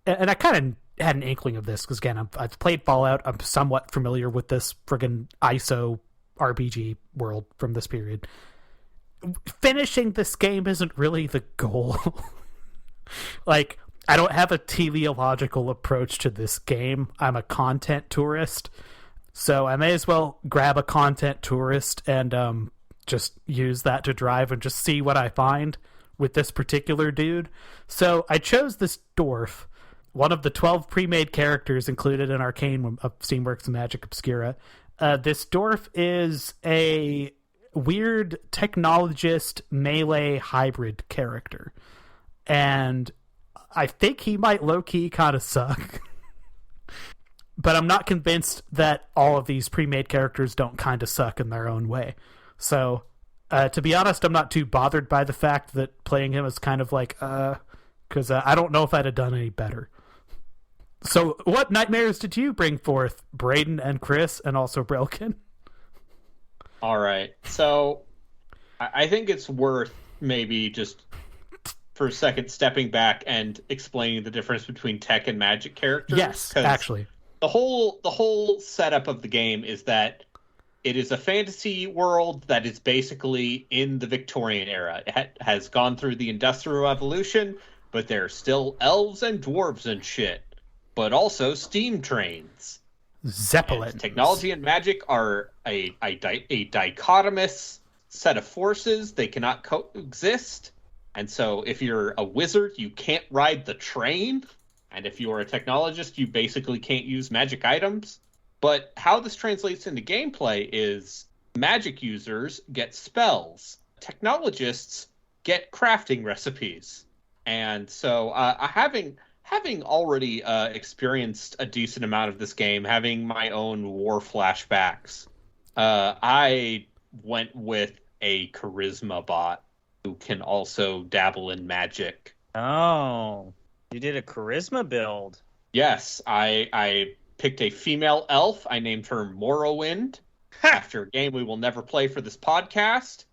and I kind of had an inkling of this because again, I've played Fallout. I'm somewhat familiar with this friggin' ISO RPG world from this period. Finishing this game isn't really the goal. Like, I don't have a teleological approach to this game. I'm a content tourist. So I may as well grab a content tourist and just use that to drive and just see what I find with this particular dude. So I chose this dwarf, one of the 12 pre-made characters included in Arcane of Steamworks and Magick Obscura. This dwarf is a weird technologist melee hybrid character. And I think he might low-key kind of suck. But I'm not convinced that all of these pre-made characters don't kind of suck in their own way. So, to be honest, I'm not too bothered by the fact that playing him is kind of like, because I don't know if I'd have done any better. So, what nightmares did you bring forth, Braden and Chris, and also Relkin? All right. So, I think it's worth maybe just for a second stepping back and explaining the difference between tech and magic characters. Yes, actually. The whole setup of the game is that it is a fantasy world that is basically in the Victorian era. It has gone through the Industrial Revolution, but there are still elves and dwarves and shit. But also steam trains. Zeppelins. And technology and magic are a dichotomous set of forces. They cannot coexist. And so if you're a wizard, you can't ride the train. And if you're a technologist, you basically can't use magic items. But how this translates into gameplay is magic users get spells. Technologists get crafting recipes. And so having having already experienced a decent amount of this game, having my own war flashbacks, I went with a charisma bot who can also dabble in magic. Oh, you did a charisma build. Yes, I picked a female elf. I named her Morrowind after a game we will never play for this podcast.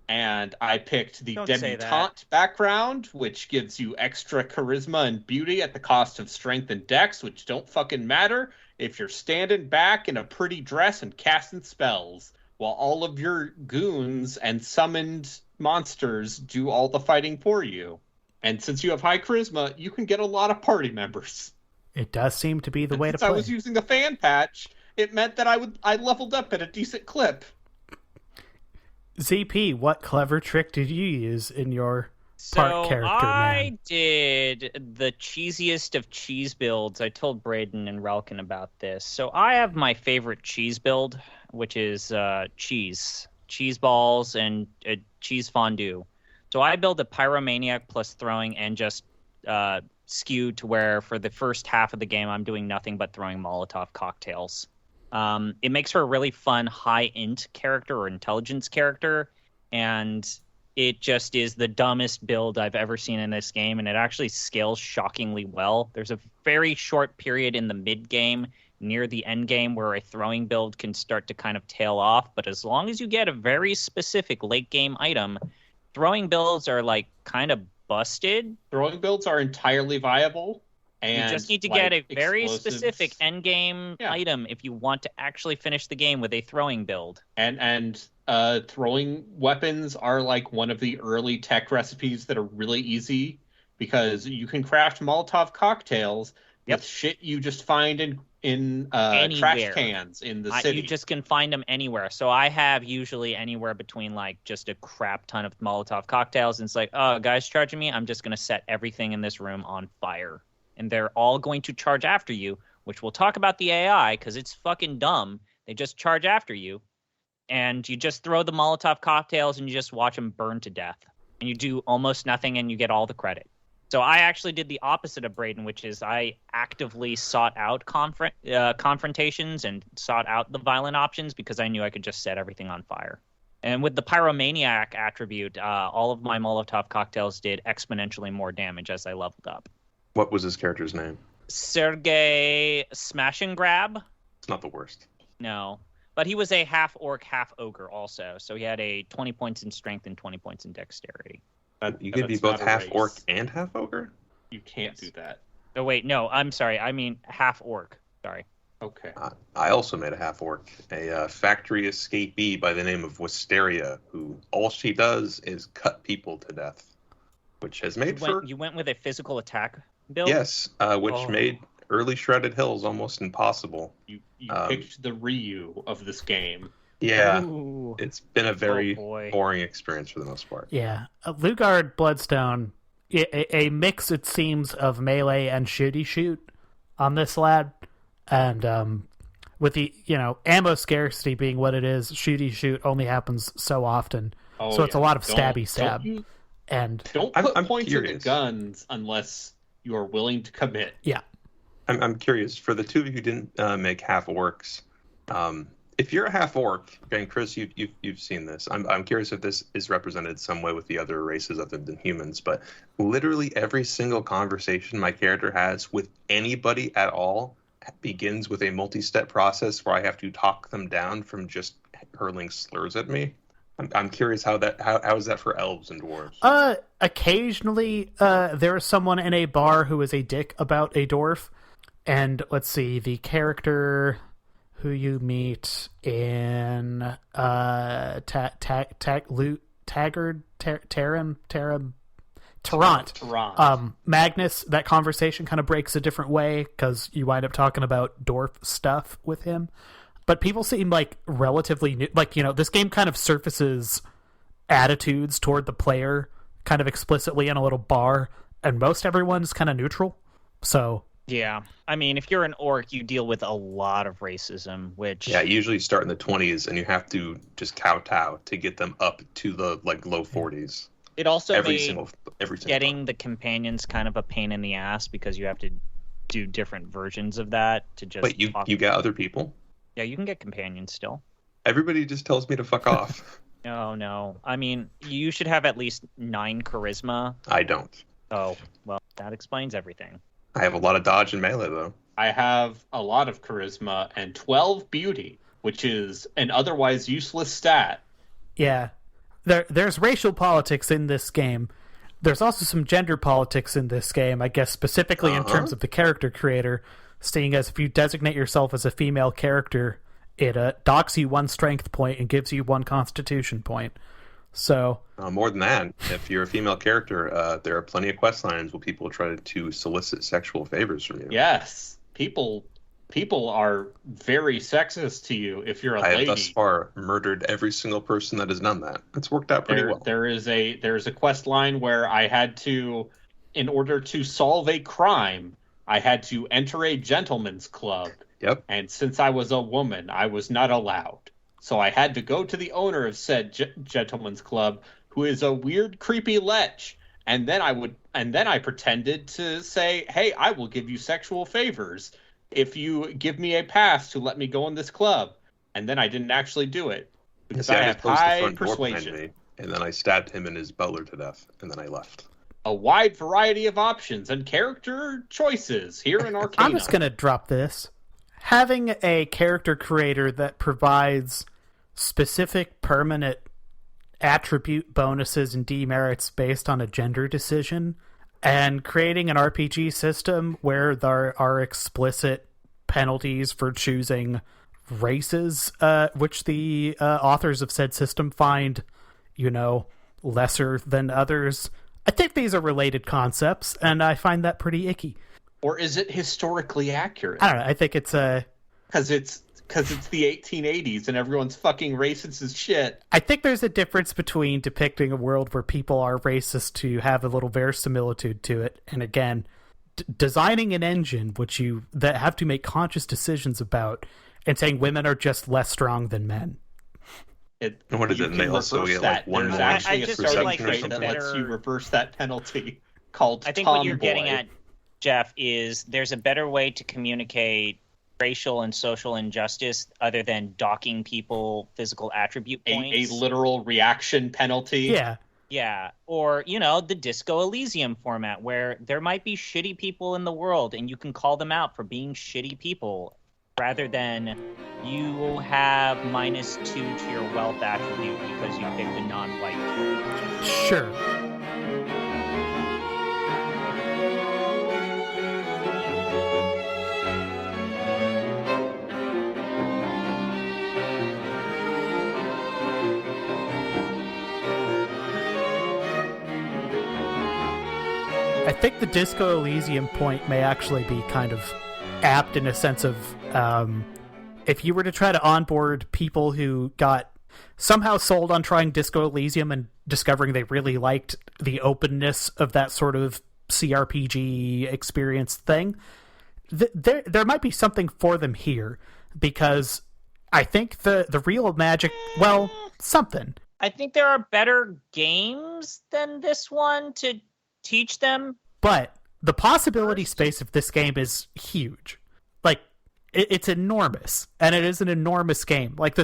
And I picked the Don't say that. debutante background, which gives you extra charisma and beauty at the cost of strength and dex, which don't fucking matter if you're standing back in a pretty dress and casting spells, while all of your goons and summoned monsters do all the fighting for you. And since you have high charisma, you can get a lot of party members. It does seem to be the way to Since play. I was using the fan patch, it meant that I leveled up at a decent clip. ZP, what clever trick did you use in your part character, man? Did the cheesiest of cheese builds. I told Braden and Relkin about this. So I have my favorite cheese build, which is cheese balls, and cheese fondue. So I build a pyromaniac plus throwing and just skewed to where for the first half of the game I'm doing nothing but throwing Molotov cocktails. It makes for a really fun high int character or intelligence character, and it just is the dumbest build I've ever seen in this game, and it actually scales shockingly well. There's a very short period in the mid game near the end game where a throwing build can start to kind of tail off, but as long as you get a very specific late game item, throwing builds are like kind of busted. Throwing builds are entirely viable. And you just need to get a very explosives. specific end game item if you want to actually finish the game with a throwing build. And throwing weapons are like one of the early tech recipes that are really easy because you can craft Molotov cocktails with shit you just find in trash cans in the city. You just can find them anywhere. So I have usually anywhere between like just a crap ton of Molotov cocktails, and it's like, oh, guys charging me, I'm just going to set everything in this room on fire. And they're all going to charge after you, which we'll talk about the AI because it's fucking dumb. They just charge after you, and you just throw the Molotov cocktails and you just watch them burn to death. And you do almost nothing and you get all the credit. So I actually did the opposite of Braden, which is I actively sought out confrontations and sought out the violent options because I knew I could just set everything on fire. And with the pyromaniac attribute, all of my Molotov cocktails did exponentially more damage as I leveled up. What was his character's name? Sergey Smash and Grab. It's not the worst. No. But he was a half orc, half ogre also. So he had a 20 points in strength and 20 points in dexterity. You could be both half orc and half ogre? You can't do that. Oh, wait. No, I'm sorry. I mean half orc. Sorry. Okay. I also made a half orc, a factory escapee by the name of Wisteria, who all she does is cut people to death, which has made You went with a physical attack build? Yes, which made early Shredded Hills almost impossible. You picked the Ryu of this game. Yeah, Ooh. It's been a very boring experience for the most part. Yeah, Lugard Bloodstone, a mix, it seems, of melee and shooty shoot on this lad, and with the ammo scarcity being what it is, shooty shoot only happens so often, so it's a lot of stabby stab. Don't put I'm points curious. into guns unless you are willing to commit. Yeah, I'm curious, for the two of you who didn't make half orcs, if you're a half orc, and Chris, you've seen this. I'm curious if this is represented some way with the other races other than humans, but literally every single conversation my character has with anybody at all begins with a multi-step process where I have to talk them down from just hurling slurs at me. I'm curious how is that for elves and dwarves? Occasionally, there is someone in a bar who is a dick about a dwarf, and let's see, the character who you meet in Tarrant. Magnus, that conversation kind of breaks a different way because you wind up talking about dwarf stuff with him. But people seem like relatively new. Like, this game kind of surfaces attitudes toward the player kind of explicitly in a little bar, and most everyone's kind of neutral. So yeah, I mean, if you're an orc, you deal with a lot of racism, which you usually start in the 20s, and you have to just kowtow to get them up to the low 40s. It also every made single getting part. the companions kind of a pain in the ass because you have to do different versions of that to just. But you get other people. Yeah, you can get companions still. Everybody just tells me to fuck off. No. I mean, you should have at least 9 charisma. I don't. Oh, well, that explains everything. I have a lot of dodge and melee though. I have a lot of charisma and 12 beauty, which is an otherwise useless stat. Yeah. There's racial politics in this game. There's also some gender politics in this game, I guess specifically in terms of the character creator, seeing as if you designate yourself as a female character, it docks you 1 strength point and gives you 1 constitution point. So More than that, if you're a female character, there are plenty of quest lines where people try to solicit sexual favors from you. Yes, people are very sexist to you if you're a I lady. have thus far murdered every single person that has done that. It's worked out pretty well. There's a quest line where I had to, in order to solve a crime, I had to enter a gentleman's club. Yep. And since I was a woman, I was not allowed. So I had to go to the owner of said gentleman's club, who is a weird, creepy lech. And then I pretended to say, "Hey, I will give you sexual favors if you give me a pass to let me go in this club." And then I didn't actually do it because I have high persuasion. Me, and then I stabbed him and his butler to death, and then I left. A wide variety of options and character choices here in Arcanum. I'm just going to drop this. Having a character creator that provides specific permanent attribute bonuses and demerits based on a gender decision, and creating an RPG system where there are explicit penalties for choosing races, which the authors of said system find, lesser than others. I think these are related concepts, and I find that pretty icky. Or is it historically accurate? I don't know. I think it's because it's the 1880s and everyone's fucking racist as shit. I think there's a difference between depicting a world where people are racist to have a little verisimilitude to it, and again, designing an engine that have to make conscious decisions about, and saying women are just less strong than men. What is it? And they also get like one There's more actually a perception like or trait something. that lets you reverse that penalty called I think Tomboy. what you're getting at, Jeff, is there's a better way to communicate racial and social injustice other than docking people physical attribute points. A literal reaction penalty. Yeah. Yeah, or, the Disco Elysium format, where there might be shitty people in the world, and you can call them out for being shitty people, rather than you have -2 to your wealth attribute because you picked a non-white character. Sure. I think the Disco Elysium point may actually be kind of apt in a sense of if you were to try to onboard people who got somehow sold on trying Disco Elysium and discovering they really liked the openness of that sort of CRPG experience thing, there might be something for them here, because I think the real Magick, well, something. I think there are better games than this one to teach them. But the possibility space of this game is huge. Like, it's enormous, and it is an enormous game. Like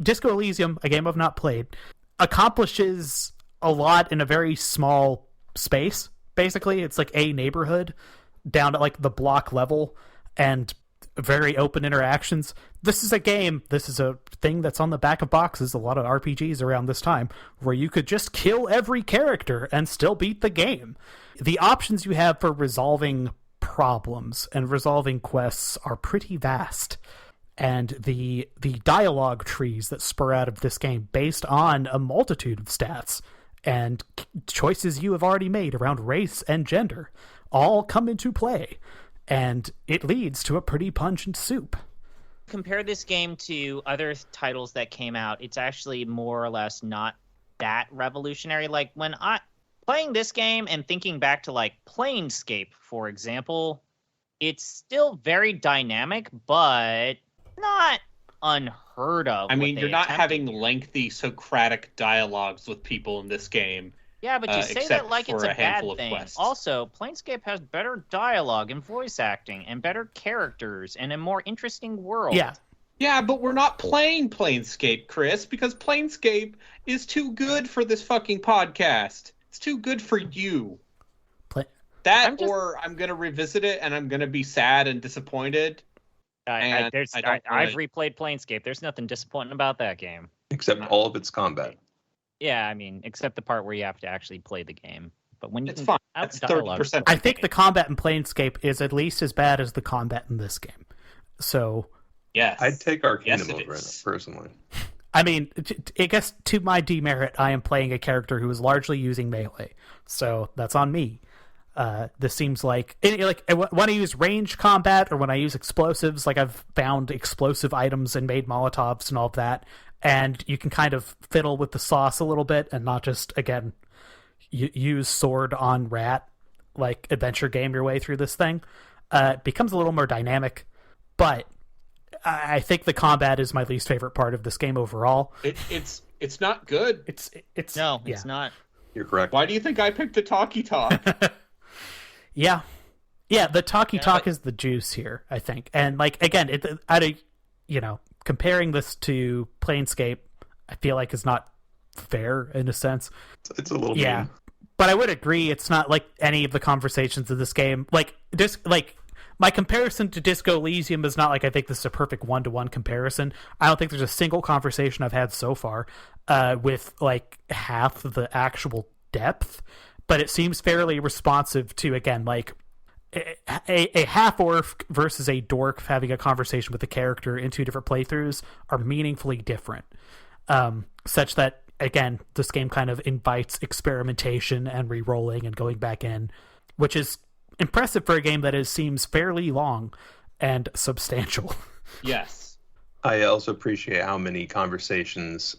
Disco Elysium, a game I've not played, accomplishes a lot in a very small space. Basically, it's like a neighborhood down at like the block level and very open interactions. This is a thing that's on the back of boxes, a lot of RPGs around this time, where you could just kill every character and still beat the game. The options you have for resolving problems and resolving quests are pretty vast. And the dialogue trees that spur out of this game based on a multitude of stats and choices you have already made around race and gender all come into play. And it leads to a pretty pungent soup. Compare this game to other titles that came out, it's actually more or less not that revolutionary. Like, when playing this game and thinking back to like Planescape, for example, it's still very dynamic, but not unheard of. I mean, you're not having lengthy Socratic dialogues with people in this game. Yeah, but you say except that like it's for a a bad handful of thing. quests. Also, Planescape has better dialogue and voice acting and better characters and a more interesting world. Yeah. Yeah, but we're not playing Planescape, Chris, because Planescape is too good for this fucking podcast. It's too good for you. Or I'm gonna revisit it and I'm gonna be sad and disappointed. I've replayed Planescape. There's nothing disappointing about that game. Except all of its combat. Yeah, I mean, except the part where you have to actually play the game. But when you It's can fine. out That's dialogue 30%. I think the combat in Planescape is at least as bad as the combat in this game. So, yes, I'd take Arcanum Yes, it over it, is. personally. I mean, I guess to my demerit, I am playing a character who is largely using melee. So that's on me. This seems like when I use range combat or when I use explosives, like I've found explosive items and made Molotovs and all of that, and you can kind of fiddle with the sauce a little bit and not just, again, use sword on rat, like adventure game your way through this thing. It becomes a little more dynamic, but I think the combat is my least favorite part of this game overall. It's not good. It's not. You're correct. Why do you think I picked the talkie talk? Yeah, the talkie talk is the juice here, I think. And like again, comparing this to Planescape, I feel like is not fair in a sense. It's a little mean. But I would agree it's not like any of the conversations in this game. My comparison to Disco Elysium is not like I think this is a perfect one-to-one comparison. I don't think there's a single conversation I've had so far with like half the actual depth, but it seems fairly responsive to, again, like a half-orc versus a dwarf having a conversation with a character in two different playthroughs are meaningfully different, such that, again, this game kind of invites experimentation and re-rolling and going back in, which is impressive for a game that seems fairly long and substantial. Yes. I also appreciate how many conversations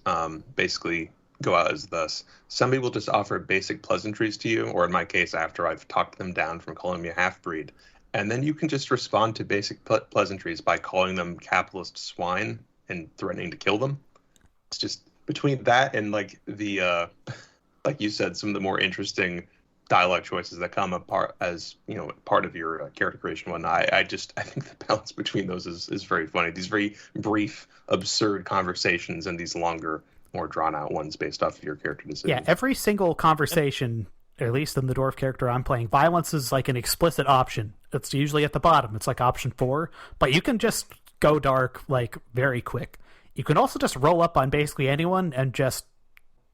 basically go out as thus. Somebody will just offer basic pleasantries to you, or in my case, after I've talked them down from calling me a half-breed. And then you can just respond to basic pleasantries by calling them capitalist swine and threatening to kill them. It's just between that and like the, like you said, some of the more interesting dialogue choices that come apart as part of your character creation and whatnot. I think the balance between those is very funny. These very brief, absurd conversations and these longer, more drawn out ones based off of your character decisions. Yeah, every single conversation, at least in the dwarf character I'm playing, violence is like an explicit option. It's usually at the bottom. It's like option 4, but you can just go dark like very quick. You can also just roll up on basically anyone and just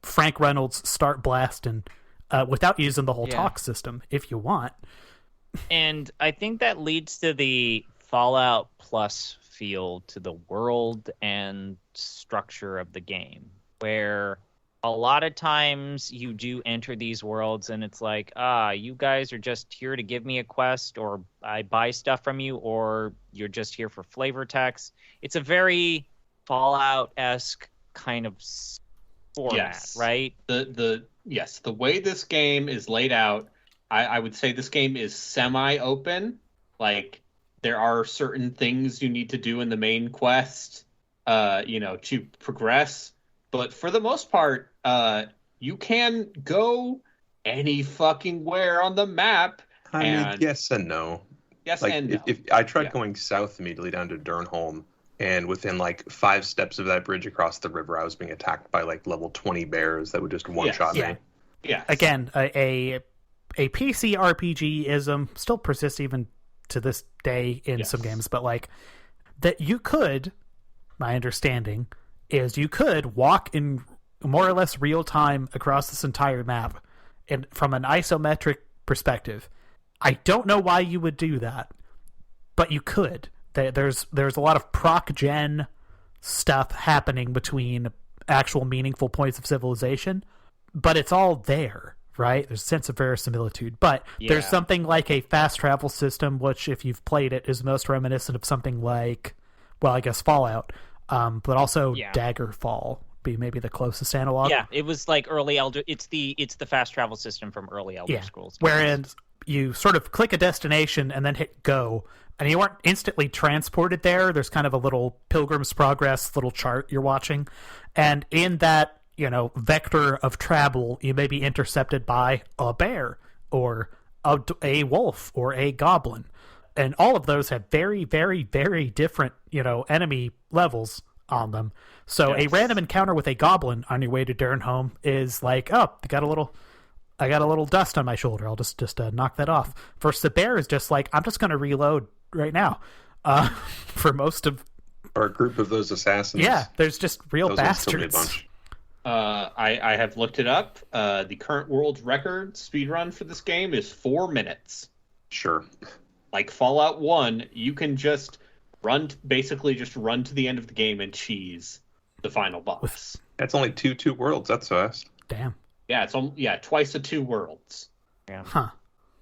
Frank Reynolds start blasting. Without using the whole talk system, if you want. And I think that leads to the Fallout Plus feel to the world and structure of the game, where a lot of times you do enter these worlds and it's like, you guys are just here to give me a quest, or I buy stuff from you, or you're just here for flavor text. It's a very Fallout-esque kind of format, right? The way this game is laid out, I would say this game is semi-open. Like, there are certain things you need to do in the main quest, to progress. But for the most part, you can go any fucking where on the map. I mean, yes and no. Yes and no. If I tried going south immediately down to Durnholm, and within like 5 steps of that bridge across the river, I was being attacked by like level 20 bears that would just one-shot me. Yeah. Again, a PC RPG ism still persists even to this day in some games, but like that you could, my understanding is you could walk in more or less real time across this entire map and from an isometric perspective. I don't know why you would do that, but you could. There's a lot of proc gen stuff happening between actual meaningful points of civilization, but it's all there, right? There's a sense of verisimilitude, but there's something like a fast travel system, which if you've played it is most reminiscent of something like, well, I guess Fallout, but also Daggerfall be maybe the closest analog. Yeah, it was like early Elder. It's the fast travel system from early Elder Scrolls. Whereas you sort of click a destination and then hit go, and you aren't instantly transported there. There's kind of a little Pilgrim's Progress little chart you're watching, and in that vector of travel, you may be intercepted by a bear or a wolf or a goblin. And all of those have very, very, very different, enemy levels on them. So a random encounter with a goblin on your way to Durnholm is like, oh, I got a little dust on my shoulder. I'll just knock that off. Versus the bear is just like, I'm just going to reload right now. For most of... Or a group of those assassins. Yeah, there's just real those bastards. I have looked it up. The current world record speedrun for this game is 4 minutes. Sure. Like Fallout 1, you can just run to the end of the game and cheese the final boss. That's only two worlds. That's fast. Damn. Yeah, it's twice the 2 worlds. Yeah. Huh.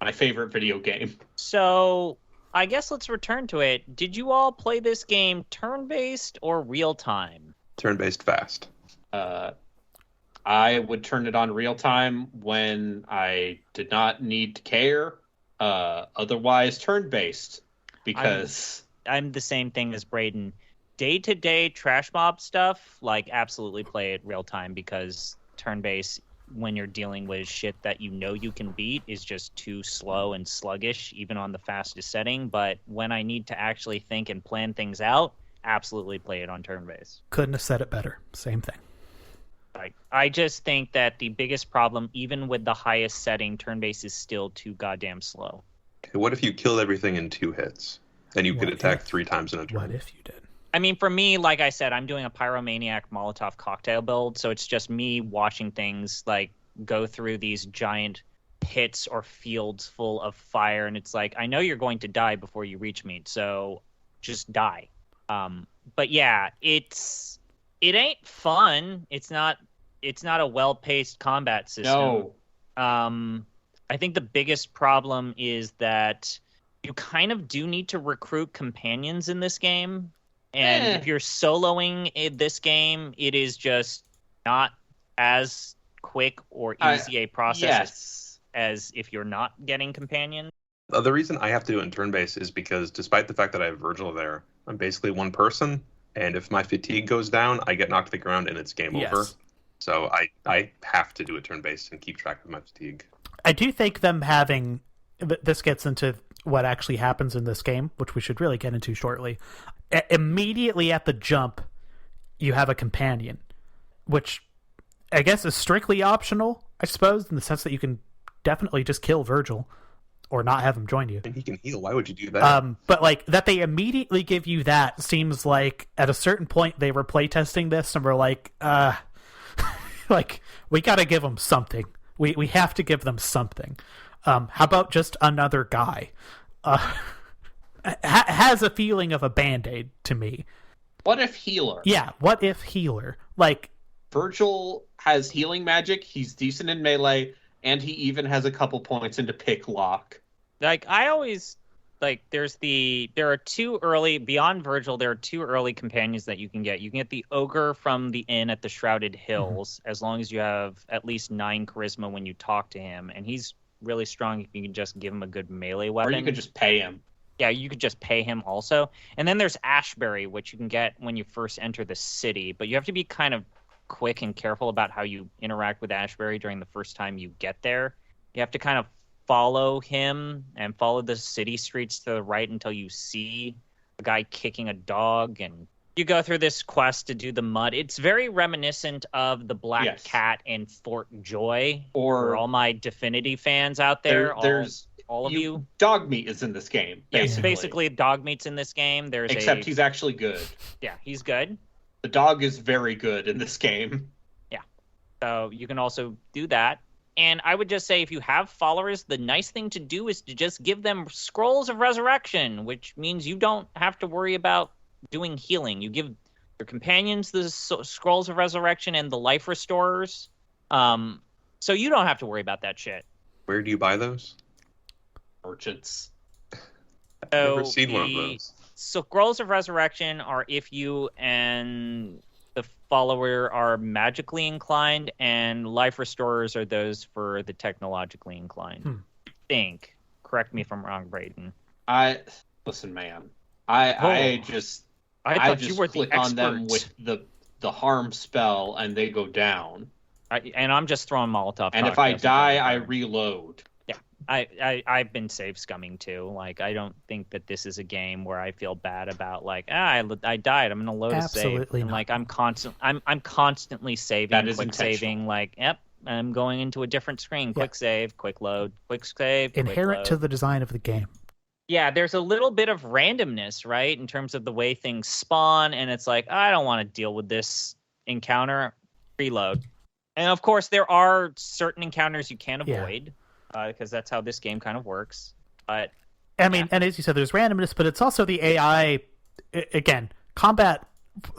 My favorite video game. So I guess let's return to it. Did you all play this game turn-based or real-time? Turn-based fast. I would turn it on real time when I did not need to care. Otherwise, turn-based, because I'm the same thing as Braden. Day-to-day trash mob stuff, absolutely play it real time, because turn-based, when you're dealing with shit that you can beat, is just too slow and sluggish, even on the fastest setting. But when I need to actually think and plan things out, absolutely play it on turn-based. Couldn't have said it better. Same thing. I just think that the biggest problem, even with the highest setting, turn-based is still too goddamn slow. Okay, what if you killed everything in 2 hits? Then you could attack 3 times in a turn. What if you did? I mean, for me, like I said, I'm doing a Pyromaniac Molotov cocktail build, so it's just me watching things go through these giant pits or fields full of fire, and it's like, I know you're going to die before you reach me, so just die. But yeah, it ain't fun. It's not a well-paced combat system. no. I think the biggest problem is that you kind of do need to recruit companions in this game. And if you're soloing in this game, it is just not as quick or easy a process as if you're not getting companions. The reason I have to do it in turn-based is because despite the fact that I have Virgil there, I'm basically one person. And if my fatigue goes down, I get knocked to the ground and it's game over. So I have to do it turn-based and keep track of my fatigue. I do think them having... This gets into what actually happens in this game, which we should really get into shortly. Immediately at the jump, you have a companion, which I guess is strictly optional, I suppose, in the sense that you can definitely just kill Virgil or not have him join you. And he can heal. Why would you do that? But that they immediately give you that seems like at a certain point they were playtesting this and were like, we got to give them something. We have to give them something. How about just another guy? Has a feeling of a Band-Aid to me. What if healer? Yeah, what if healer? Virgil has healing magic, he's decent in melee, and he even has a couple points into pick lock. I always there are 2 early, beyond Virgil, there are 2 early companions that you can get. You can get the ogre from the inn at the Shrouded Hills, as long as you have at least 9 charisma when you talk to him, and he's really strong if you can just give him a good melee weapon. Or you could just pay him. Yeah, you could just pay him also. And then there's Ashbury, which you can get when you first enter the city, but you have to be kind of quick and careful about how you interact with Ashbury during the first time you get there. You have to kind of follow him and follow the city streets to the right until you see a guy kicking a dog, and you go through this quest to do the mud. It's very reminiscent of the Black Cat in Fort Joy. For all my Divinity fans out there, there's all of you. Dog meat is in this game. Yes, basically dog meat's in this game. Except he's actually good. Yeah, he's good. The dog is very good in this game. Yeah. So you can also do that. And I would just say, if you have followers, the nice thing to do is to just give them Scrolls of Resurrection, which means you don't have to worry about doing healing. You give your companions the Scrolls of Resurrection and the Life Restorers. So you don't have to worry about that shit. Where do you buy those? Merchants. I've never seen one of those. So Scrolls of Resurrection are if you and the follower are magically inclined, and Life Restorers are those for the technologically inclined. I think. Correct me if I'm wrong, Braden. Listen, man. I just thought you were click the on them expert. with the the harm spell and they go down. And I'm just throwing Molotov. And if I die, I reload. Yeah, I've been save scumming too. Like, I don't think that this is a game where I feel bad about like, I died. I'm gonna load a save. Absolutely And not. like I'm constantly saving, That is quick intentional. saving. Like, yep, I'm going into a different screen. Quick save, quick load, quick save. quick Inherent load. to the design of the game. Yeah, there's a little bit of randomness, right, in terms of the way things spawn, and it's like, I don't want to deal with this encounter. Reload. And of course, there are certain encounters you can't Yeah. avoid, because that's how this game kind of works. But I mean, and as you said, there's randomness, but it's also the AI. Again, combat.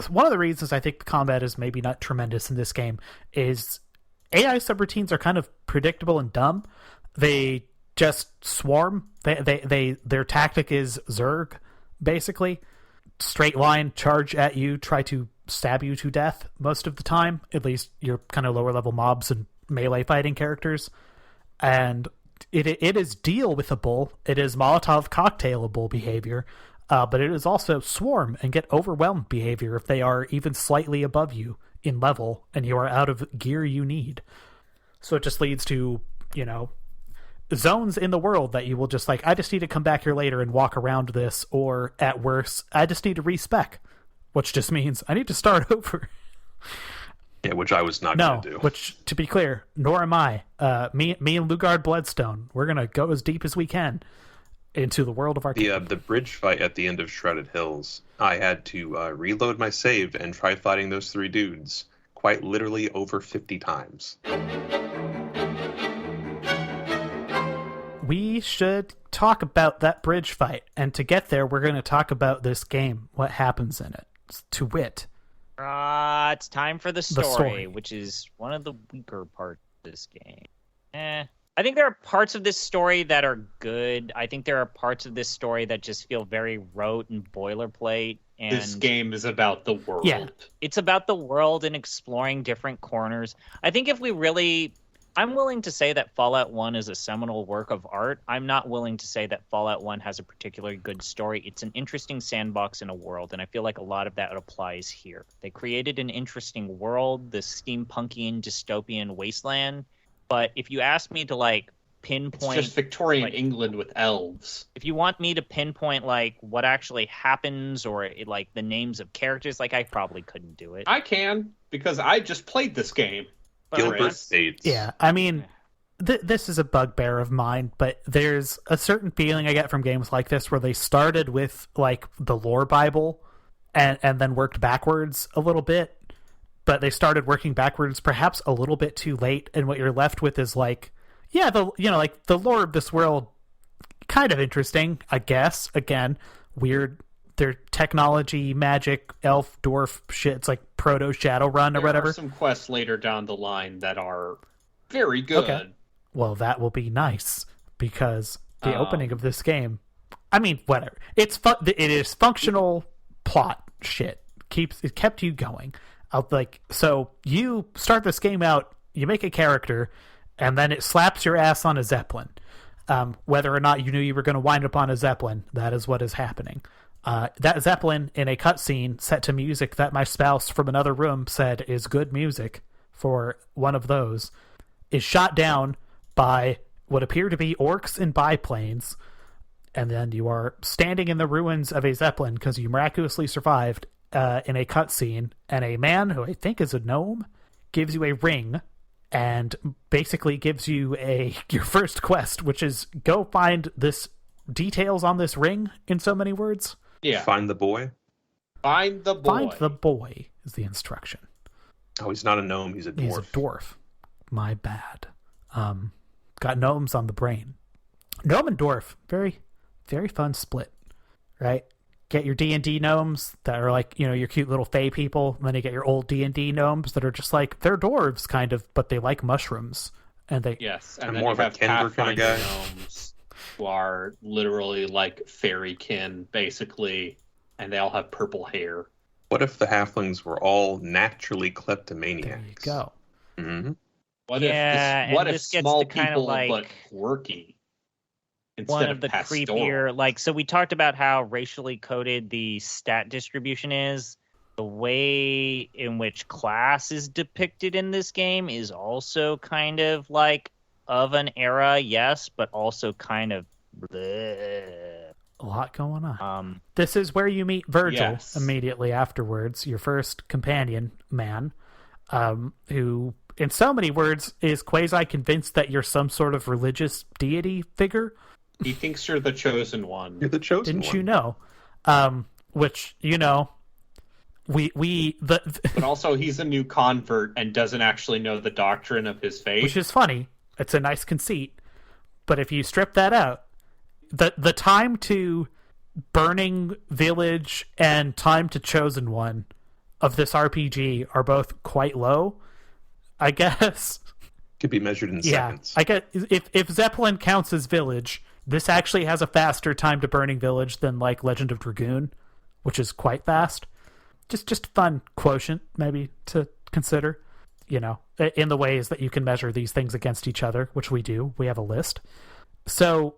One of the reasons I think combat is maybe not tremendous in this game is AI subroutines are kind of predictable and dumb. They just swarm. Their tactic is Zerg, basically. Straight line, charge at you, try to stab you to death most of the time. At least your kind of lower level mobs and melee fighting characters. And it is deal with a bull. It is Molotov cocktailable behavior. But it is also swarm and get overwhelmed behavior if they are even slightly above you in level and you are out of gear you need. So it just leads to, zones in the world that you will just like, I just need to come back here later and walk around this, or at worst, I just need to respec, which just means I need to start over. Yeah, which I was not going to do. Which, to be clear, nor am I. Me and Lugard Bloodstone, we're going to go as deep as we can into the world of Arcanum. The bridge fight at the end of Shrouded Hills, I had to reload my save and try fighting those 3 dudes quite literally over 50 times. We should talk about that bridge fight, and to get there, we're going to talk about this game, what happens in it, to wit. it's time for the story, story. which is one of the weaker parts of this game. I think there are parts of this story that are good. I think there are parts of this story that just feel very rote and boilerplate. And This game is about the world. Yeah. it's about the world and exploring different corners. I think if we really... I'm willing to say that Fallout 1 is a seminal work of art. I'm not willing to say that Fallout 1 has a particularly good story. It's an interesting sandbox in a world, and I feel like a lot of that applies here. They created an interesting world, this steampunkian dystopian wasteland, but if you ask me to, like, pinpoint... It's just Victorian like, England with elves. If you want me to pinpoint, like, what actually happens or, like, the names of characters, like, I probably couldn't do it. I can, because I just played this game. Gilbert States. Yeah, I mean, this is a bugbear of mine, but there's a certain feeling I get from games like this where they started with, like, the lore Bible and then worked backwards a little bit, but they started working backwards perhaps a little bit too late, and what you're left with is, like, yeah, the lore of this world, kind of interesting, I guess. Again, weird. Their technology, magic, elf, dwarf shit. It's like proto Shadowrun or whatever. There are some quests later down the line that are very good. Okay. Well, that will be nice because the opening of this game, I mean, whatever. It is functional plot shit. It kept you going. So you start this game out, you make a character, and then it slaps your ass on a zeppelin. Whether or not you knew you were going to wind up on a zeppelin, that is what is happening. That zeppelin in a cutscene set to music that my spouse from another room said is good music for one of those, is shot down by what appear to be orcs in biplanes, and then you are standing in the ruins of a zeppelin because you miraculously survived in a cutscene, and a man who I think is a gnome gives you a ring and basically gives you your first quest, which is go find this details on this ring in so many words. Yeah. Find the boy. Find the boy. Find the boy is the instruction. Oh, he's not a gnome. He's a dwarf. He's a dwarf. My bad. Got gnomes on the brain. Gnome and dwarf. Very, very fun split. Right? Get your D&D gnomes that are like, your cute little fae people. And then you get your old D&D gnomes that are just like, they're dwarves kind of, but they like mushrooms. And they... Yes. I'm And then more you of a have Kender kind of guy. gnomes who are literally like fairykin, basically, and they all have purple hair. What if the halflings were all naturally There kleptomaniacs? you go. Mm-hmm. What Yeah, if and this, this gets small to kinda people like but quirky instead one of the pastoral? creepier, like, so we talked about how racially coded the stat distribution is. The way in which class is depicted in this game is also kind of like of an era, yes, but also kind of bleh. A lot going on. This is where you meet Virgil immediately afterwards, your first companion man, who, in so many words, is quasi-convinced that you're some sort of religious deity figure. He thinks you're the chosen one. You're the chosen Didn't one. you know? Which, you know, But also, he's a new convert and doesn't actually know the doctrine of his faith. which is funny. It's a nice conceit. But if you strip that out, the time to Burning Village and time to Chosen One of this RPG are both quite low, I guess. Could be measured in seconds. I guess if Zeppelin counts as Village, this actually has a faster time to Burning Village than like Legend of Dragoon, which is quite fast. Just a fun quotient maybe to consider, you know, in the ways that you can measure these things against each other, which we do. We have a list. So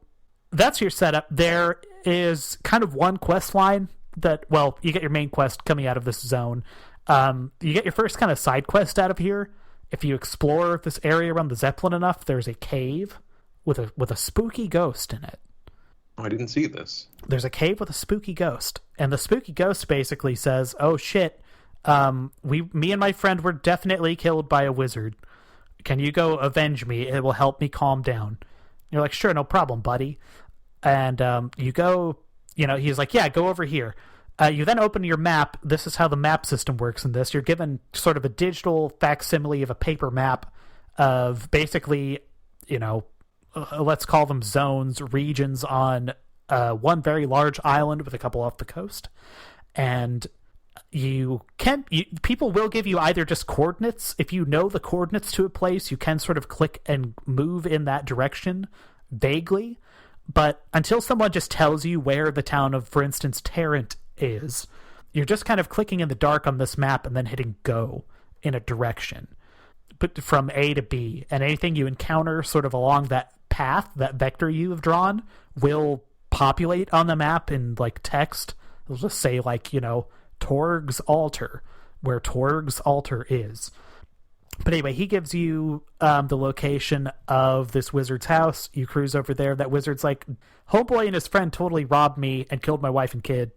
that's your setup. There is kind of one quest line that, well, you get your main quest coming out of this zone. You get your first kind of side quest out of here. If you explore this area around the Zeppelin enough, there's a cave with a spooky ghost in it. Oh, I didn't see this. There's a cave with a spooky ghost, and the spooky ghost basically says, "Oh shit, me and my friend were definitely killed by a wizard. Can you go avenge me? It will help me calm down." You're like, "Sure, no problem, buddy." And you go, you know, he's like, "Yeah, go over here." You then open your map. This is how the map system works in this. You're given sort of a digital facsimile of a paper map of basically, you know, let's call them zones, regions on one very large island with a couple off the coast. And people will give you either just coordinates. If you know the coordinates to a place, you can sort of click and move in that direction vaguely. But until someone just tells you where the town of, for instance, Tarrant is, you're just kind of clicking in the dark on this map and then hitting go in a direction, but from A to B. And anything you encounter sort of along that path, that vector you have drawn, will populate on the map in like text. It'll just say like, you know, Torg's altar, where Torg's altar is. But anyway, he gives you the location of this wizard's house. You cruise over there. That wizard's like, homeboy and his friend totally robbed me and killed my wife and kid.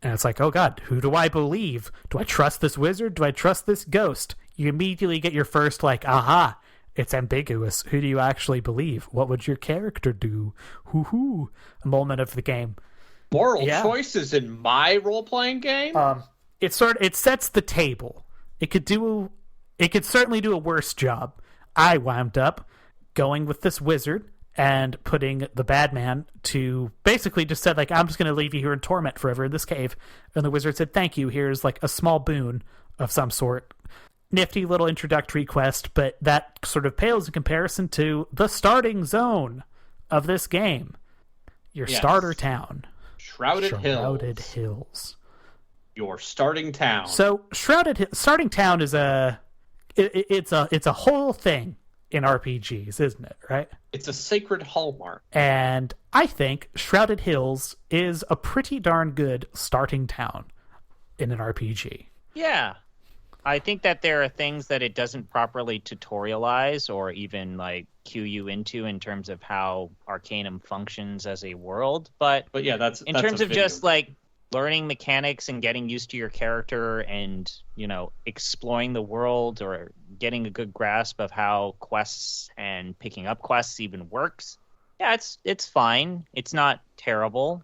And it's like, oh god, who do I believe? Do I trust this wizard? Do I trust this ghost? You immediately get your first like, aha, it's ambiguous. Who do you actually believe? What would your character do? Hoo-hoo. A moment of the game. Moral choices in my role-playing game? It sets the table. It could certainly do a worse job. I wound up going with this wizard and putting the bad man to basically just said, like, I'm just going to leave you here in torment forever in this cave. And the wizard said, thank you. Here's like a small boon of some sort. Nifty little introductory quest, but that sort of pales in comparison to the starting zone of this game. Your starter town. Shrouded Hills. Your starting town. So starting town is it's a whole thing in RPGs, isn't it, right? It's a sacred hallmark. And I think Shrouded Hills is a pretty darn good starting town in an RPG. Yeah. I think that there are things that it doesn't properly tutorialize or even like cue you into in terms of how Arcanum functions as a world. But yeah, that's in terms of just like learning mechanics and getting used to your character and, you know, exploring the world or getting a good grasp of how quests and picking up quests even works. Yeah, it's fine. It's not terrible.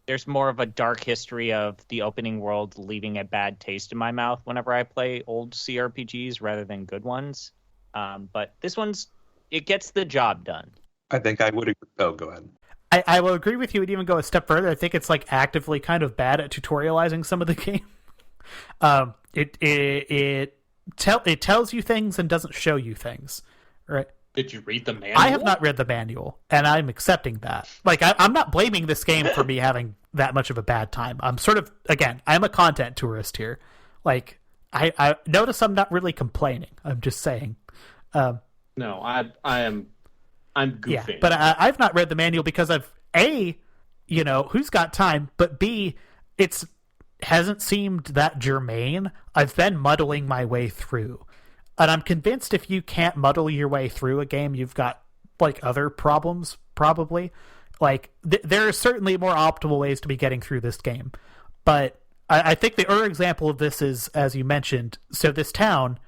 There's more of a dark history of the opening world leaving a bad taste in my mouth whenever I play old CRPGs rather than good ones. But this it gets the job done. I think I would agree. Oh, go ahead. I will agree with you and even go a step further. I think it's like actively kind of bad at tutorializing some of the game. It tells you things and doesn't show you things, right? Did you read the manual? I have not read the manual, and I'm accepting that. Like, I'm not blaming this game for me having that much of a bad time. I'm sort of, again, I'm a content tourist here. Like, I notice I'm not really complaining. I'm just saying. No, I'm goofing. Yeah, but I've not read the manual because of A, you know, who's got time, but B, it's hasn't seemed that germane. I've been muddling my way through. And I'm convinced if you can't muddle your way through a game, you've got, like, other problems, probably. Like, there are certainly more optimal ways to be getting through this game. But I think the other example of this is, as you mentioned, so this town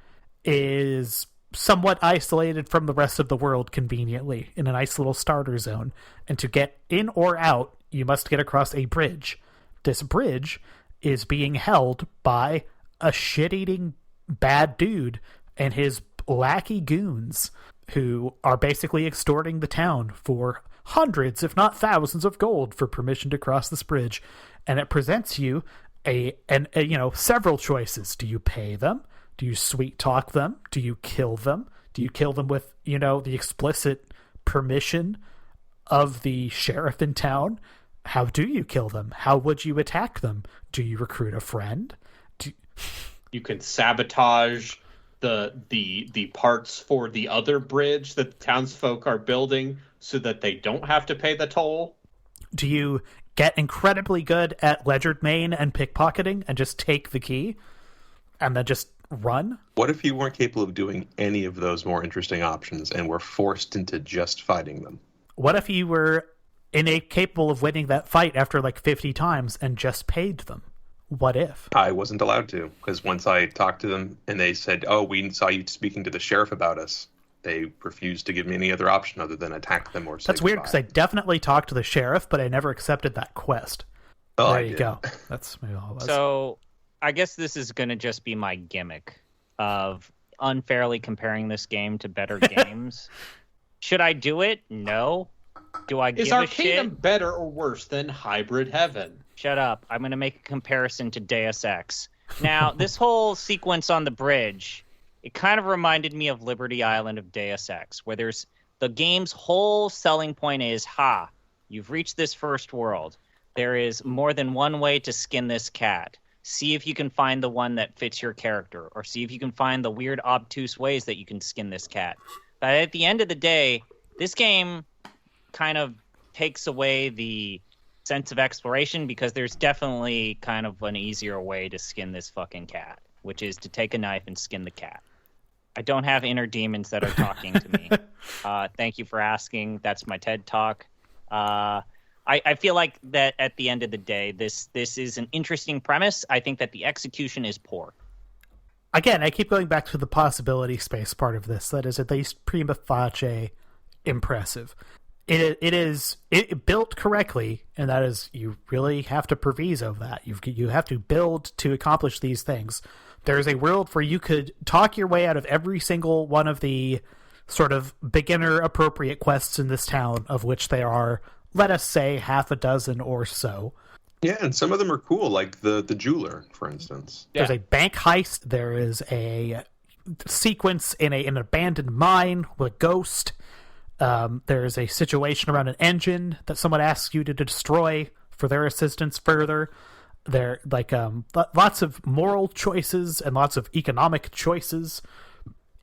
is somewhat isolated from the rest of the world conveniently in a nice little starter zone. And to get in or out, you must get across a bridge. This bridge is being held by a shit-eating bad dude and his lackey goons who are basically extorting the town for hundreds, if not thousands, of gold for permission to cross this bridge. And it presents you several choices. Do you pay them? Do you sweet talk them? Do you kill them? Do you kill them with, the explicit permission of the sheriff in town? How do you kill them? How would you attack them? Do you recruit a friend? You can sabotage the parts for the other bridge that the townsfolk are building so that they don't have to pay the toll. Do you get incredibly good at legerdemain and pickpocketing and just take the key and then just run? What if you weren't capable of doing any of those more interesting options and were forced into just fighting them? What if you were incapable of winning that fight after like 50 times and just paid them? What if? I wasn't allowed to, because once I talked to them and they said, oh, we saw you speaking to the sheriff about us, they refused to give me any other option other than attack them or say That's weird, because I definitely talked to the sheriff, but I never accepted that quest. Oh, there you go. That's maybe all it was. So I guess this is going to just be my gimmick of unfairly comparing this game to better games. Should I do it? No. Do I give a shit? Is Arcanum better or worse than Hybrid Heaven? Shut up. I'm going to make a comparison to Deus Ex. Now, this whole sequence on the bridge, it kind of reminded me of Liberty Island of Deus Ex, where there's the game's whole selling point is, you've reached this first world. There is more than one way to skin this cat. See if you can find the one that fits your character, or see if you can find the weird, obtuse ways that you can skin this cat. But at the end of the day, this game kind of takes away the sense of exploration, because there's definitely kind of an easier way to skin this fucking cat, which is to take a knife and skin the cat. I don't have inner demons that are talking to me. Thank you for asking. That's my TED Talk. I feel like that at the end of the day, this is an interesting premise. I think that the execution is poor. Again, I keep going back to the possibility space part of this. That is at least prima facie impressive. It built correctly, and that is, you really have to proviso that. You have to build to accomplish these things. There is a world where you could talk your way out of every single one of the sort of beginner appropriate quests in this town, of which there are, let us say, half a dozen or so. Yeah, and some of them are cool, like the jeweler, for instance. Yeah. There's a bank heist. There is a sequence in an abandoned mine with a ghost. There's a situation around an engine that someone asks you to destroy for their assistance further. There, lots of moral choices and lots of economic choices.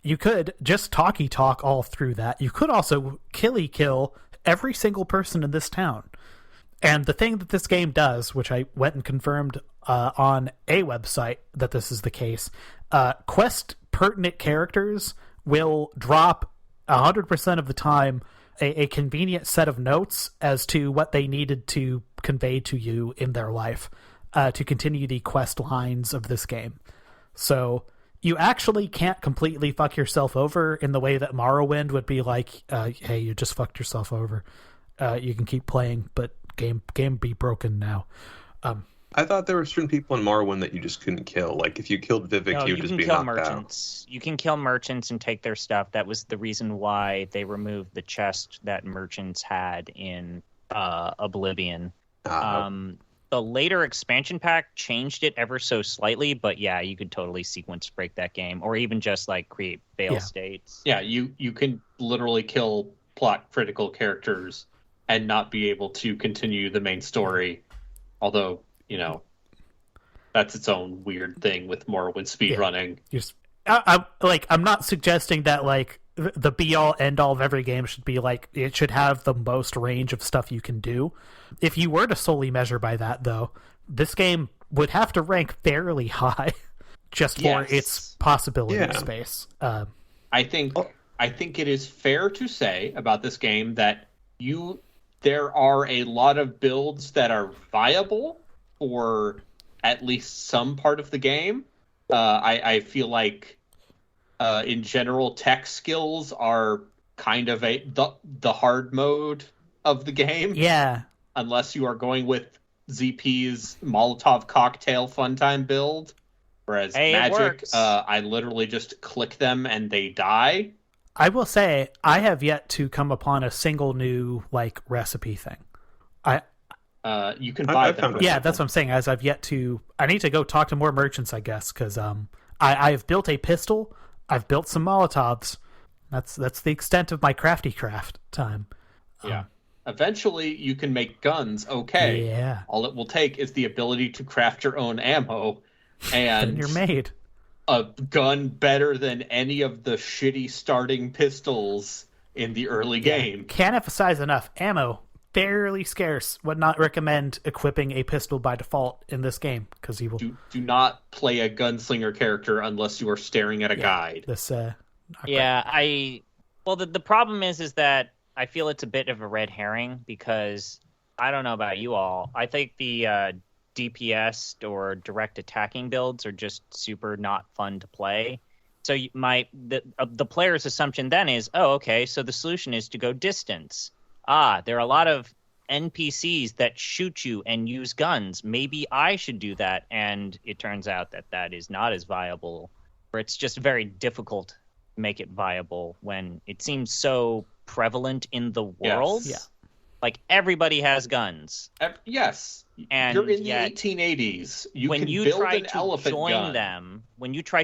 You could just talk all through that. You could also kill every single person in this town. And the thing that this game does, which I went and confirmed on a website that this is the case, quest pertinent characters will drop 100% of the time a convenient set of notes as to what they needed to convey to you in their life to continue the quest lines of this game. So you actually can't completely fuck yourself over in the way that Morrowind would be like, hey, you just fucked yourself over. You can keep playing, but game be broken now. I thought there were certain people in Morrowind that you just couldn't kill. Like, if you killed Vivek, he would just be knocked merchants. You can kill merchants and take their stuff. That was the reason why they removed the chest that merchants had in Oblivion. The later expansion pack changed it ever so slightly, but yeah, you could totally sequence break that game, or even just like create fail states. Yeah, you can literally kill plot critical characters and not be able to continue the main story. Although, that's its own weird thing with Morrowind speedrunning. I'm not suggesting that like the be all end all of every game should be like, it should have the most range of stuff you can do. If you were to solely measure by that, though, this game would have to rank fairly high just for its possibility space. I think it is fair to say about this game that there are a lot of builds that are viable for at least some part of the game. I feel like in general tech skills are kind of the hard mode of the game. Yeah. Unless you are going with ZP's Molotov cocktail fun time build. Whereas Magick, I literally just click them and they die. I will say, I have yet to come upon a single new recipe thing. You can buy them. Yeah, that's what I'm saying. As I've yet to, I need to go talk to more merchants, I guess, because I've built a pistol. I've built some Molotovs. That's the extent of my crafty craft time. Yeah. Eventually, you can make guns. Okay. Yeah. All it will take is the ability to craft your own ammo, and then you're made. A gun better than any of the shitty starting pistols in the early game. Can't emphasize enough. Ammo, fairly scarce. Would not recommend equipping a pistol by default in this game, because you will... Do not play a gunslinger character unless you are staring at a guide. The problem is that I feel it's a bit of a red herring, because I don't know about you all. I think the DPS or direct attacking builds are just super not fun to play. So the player's assumption then is, so the solution is to go distance. There are a lot of NPCs that shoot you and use guns. Maybe I should do that. And it turns out that is not as viable, or it's just very difficult to make it viable when it seems so prevalent in the world. Yes. Yeah. Like, everybody has guns. Yes. And you're in the 1880s. When you try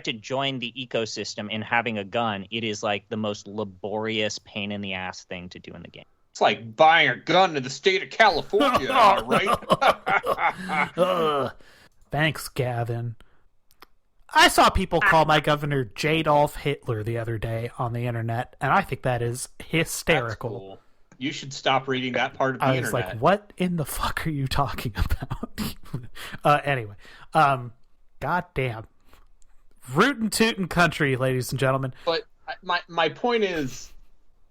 to join the ecosystem in having a gun, it is like the most laborious pain in the ass thing to do in the game. It's like buying a gun in the state of California, right? Thanks, Gavin. I saw people call my governor Jadolf Hitler the other day on the internet, and I think that is hysterical. That's cool. You should stop reading that part of the internet. I was like, what in the fuck are you talking about? Anyway, goddamn. Rootin' tootin' country, ladies and gentlemen. But my point is,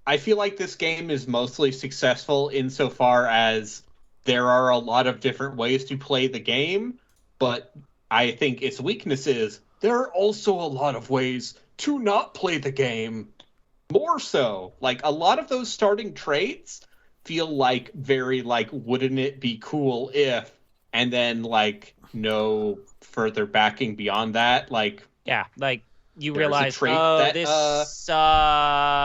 I feel like this game is mostly successful insofar as there are a lot of different ways to play the game, but I think its weakness is there are also a lot of ways to not play the game. More so, like, a lot of those starting traits feel like very, like, wouldn't it be cool if, and then, like, no further backing beyond that, like... Yeah, like, you realize, this sucks.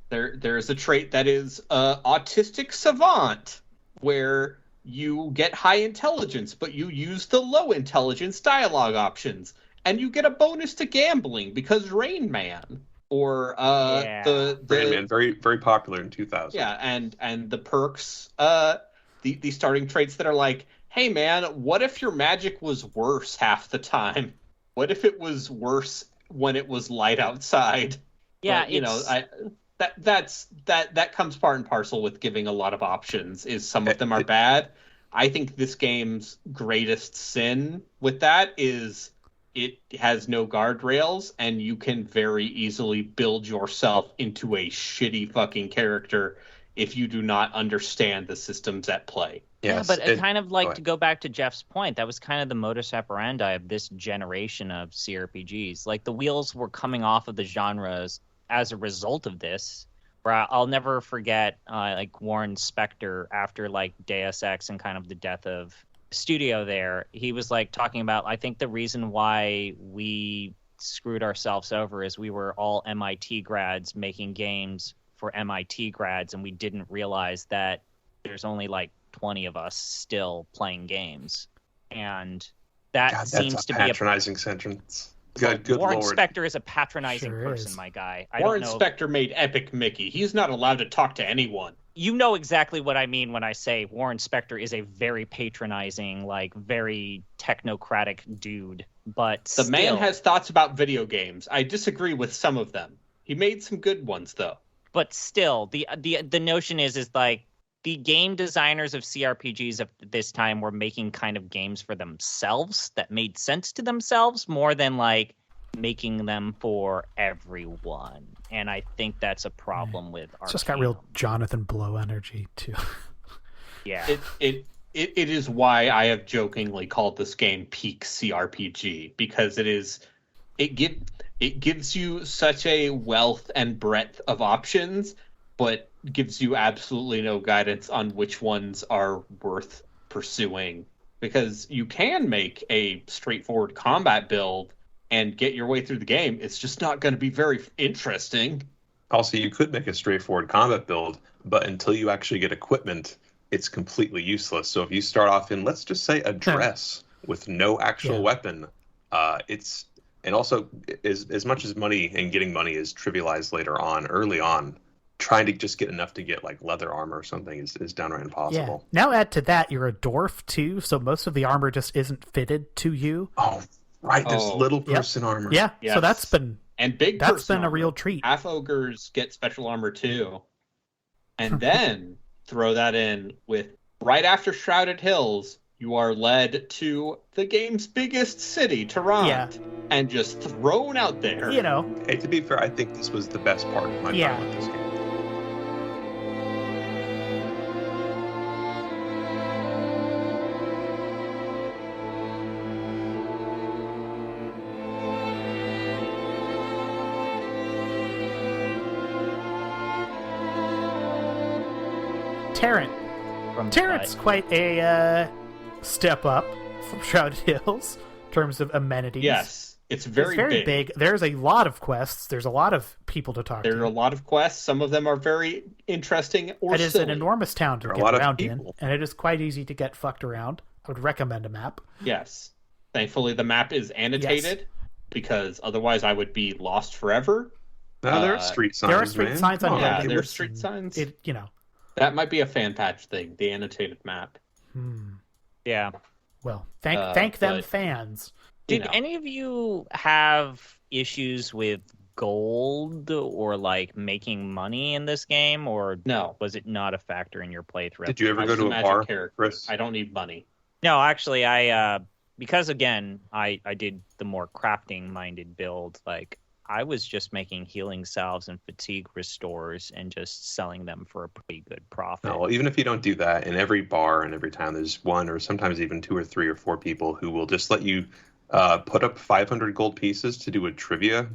There's a trait that is autistic savant, where you get high intelligence, but you use the low intelligence dialogue options, and you get a bonus to gambling because Rain Man. Or the Rain Man, very very popular in 2000. Yeah, and the perks, the starting traits that are like, hey man, what if your magic was worse half the time? What if it was worse when it was light outside? Yeah, but, that comes part and parcel with giving a lot of options. Is some of them are bad. I think this game's greatest sin with that is it has no guardrails, and you can very easily build yourself into a shitty fucking character if you do not understand the systems at play. Yes, yeah, but to go back to Jeff's point, that was kind of the modus operandi of this generation of CRPGs. Like, the wheels were coming off of the genres as a result of this. Where I'll never forget, like, Warren Spector, after, like, Deus Ex and kind of the death of studio there, he was like talking about, I think the reason why we screwed ourselves over is we were all MIT grads making games for MIT grads, and we didn't realize that there's only like 20 of us still playing games. And that seems to be a patronizing sentence. Good Warren Lord. Spector is a patronizing person, my guy. Warren Spector made Epic Mickey. He's not allowed to talk to anyone. You know exactly what I mean when I say Warren Spector is a very patronizing, like, very technocratic dude. But the man has thoughts about video games. I disagree with some of them. He made some good ones, though. But still, the notion is like, the game designers of CRPGs at this time were making kind of games for themselves that made sense to themselves more than like making them for everyone. And I think that's a problem with Arcanum. It's just got real Jonathan Blow energy too. Yeah. It is why I have jokingly called this game peak CRPG, because it gives you such a wealth and breadth of options, but gives you absolutely no guidance on which ones are worth pursuing. Because you can make a straightforward combat build and get your way through the game. It's just not going to be very interesting. Also, you could make a straightforward combat build, but until you actually get equipment, it's completely useless. So if you start off in, let's just say, a dress with no actual weapon, it's... And also, as much as money and getting money is trivialized later on, early on, trying to just get enough to get like leather armor or something is downright impossible. Yeah. Now add to that, you're a dwarf too, so most of the armor just isn't fitted to you. Oh, right. There's little person armor. Yeah, Yes. so that's been a real treat. Half ogres get special armor too. And then throw that in with right after Shrouded Hills, you are led to the game's biggest city, Toronto, and just thrown out there. You know. Hey, to be fair, I think this was the best part of my time with this game. Terrence, quite a step up from Shrouded Hills in terms of amenities. Yes, it's very big. There's a lot of quests. There's a lot of people to talk to. There are a lot of quests. Some of them are very interesting or It is silly. an enormous town to get around in, and it is quite easy to get fucked around. I would recommend a map. Yes. Thankfully, the map is annotated, because otherwise I would be lost forever. No, there are street signs. There are street signs on Yeah, there are street signs. That might be a fan patch thing, the annotated map. Yeah. Well, thank them, fans. Did any of you have issues with gold or like making money in this game, or no? Was it not a factor in your playthrough? Did you ever go to a bar, Chris? I don't need money. No, actually, I because again, I did the more crafting minded build. Like I was just making healing salves and fatigue restores and just selling them for a pretty good profit. No, well, even if you don't do that, in every bar and every town, there's one or sometimes even 2 or 3 or 4 people who will just let you put up 500 gold pieces to do a trivia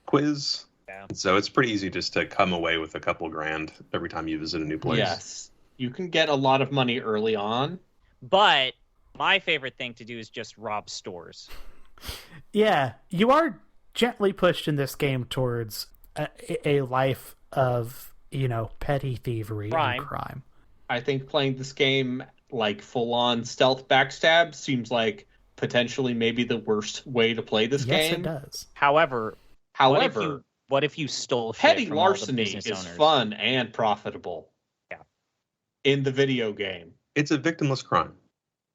quiz. Yeah. So it's pretty easy just to come away with a couple grand every time you visit a new place. Yes. You can get a lot of money early on. But my favorite thing to do is just rob stores. Yeah, you are gently pushed in this game towards a life of, petty thievery and crime. I think playing this game like full-on stealth backstab seems like potentially maybe the worst way to play this game. Yes, it does. However, what if you stole shit petty from all the larceny business is owners? fun and profitable. Yeah. In the video game. It's a victimless crime.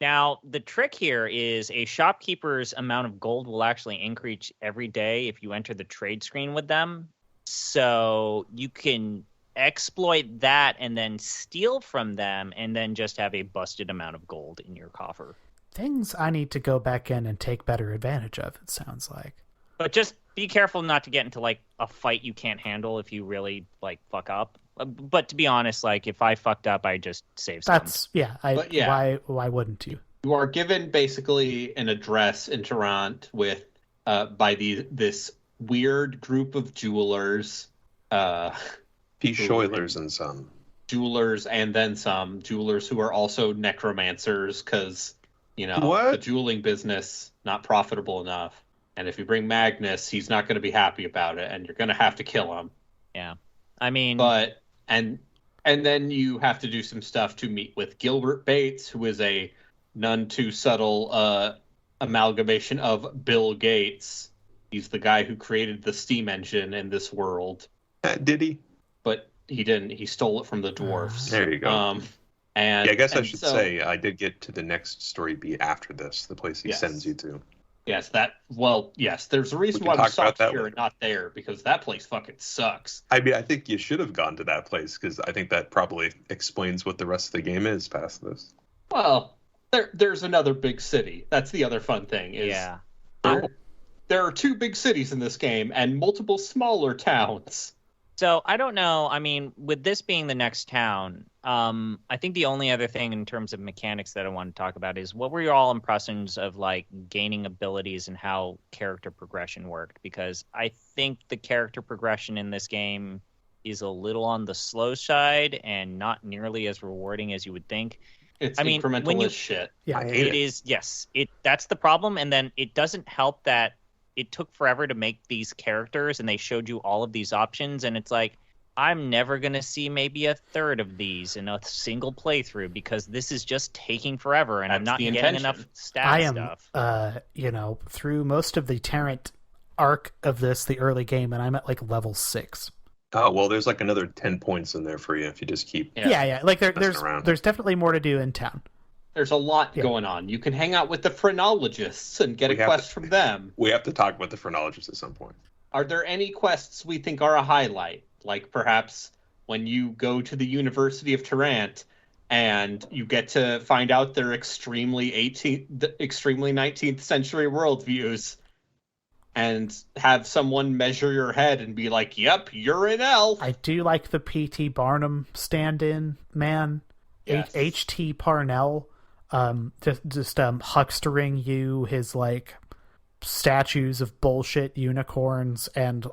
Now, the trick here is a shopkeeper's amount of gold will actually increase every day if you enter the trade screen with them. So you can exploit that and then steal from them and then just have a busted amount of gold in your coffer. Things I need to go back in and take better advantage of, it sounds like. But just be careful not to get into like a fight you can't handle if you really like fuck up. But to be honest, like if I fucked up, I just save some. Why wouldn't you? You are given basically an address in Toronto with by this weird group of jewelers. P. Shoilers and some. Jewelers and then some. Jewelers who are also necromancers because, the jeweling business not profitable enough. And if you bring Magnus, he's not going to be happy about it, and you're going to have to kill him. Yeah. I mean... But, and then you have to do some stuff to meet with Gilbert Bates, who is a none too subtle amalgamation of Bill Gates. He's the guy who created the steam engine in this world. Did he? But he didn't. He stole it from the dwarves. There you go. And I guess I should say I did get to the next story beat after this, the place he sends you to. Yes, there's a reason We why can we talk about stopped that here later. and not there, because that place fucking sucks. I mean, I think you should have gone to that place because I think that probably explains what the rest of the game is past this. Well, there's another big city. That's the other fun thing. Is Yeah. there are 2 big cities in this game and multiple smaller towns. So I don't know. I mean, with this being the next town, I think the only other thing in terms of mechanics that I want to talk about is what were your all impressions of like gaining abilities and how character progression worked? Because I think the character progression in this game is a little on the slow side and not nearly as rewarding as you would think. It's I mean, incremental when you- as shit. Yeah. I hate It is, yes. That's the problem, and then it doesn't help that it took forever to make these characters, and they showed you all of these options, and it's like, I'm never gonna see maybe a third of these in a single playthrough because this is just taking forever, and I'm That's not the getting intention. enough stat I am, stuff. through most of the Tarrant arc of this, the early game, and I'm at like level 6. Oh, well, there's like another 10 points in there for you if you just keep... Yeah. Like there's around. there's definitely more to do in town. There's a lot Yeah. going on. You can hang out with the phrenologists and get We a have quest to- from them. We have to talk about the phrenologist at some point. Are there any quests we think are a highlight? Like perhaps when you go to the University of Tarrant and you get to find out their extremely 19th century worldviews and have someone measure your head and be like, yep, you're an elf. I do like the P.T. Barnum stand-in man, Yes. H.T. Parnell, just huckstering you his like statues of bullshit unicorns and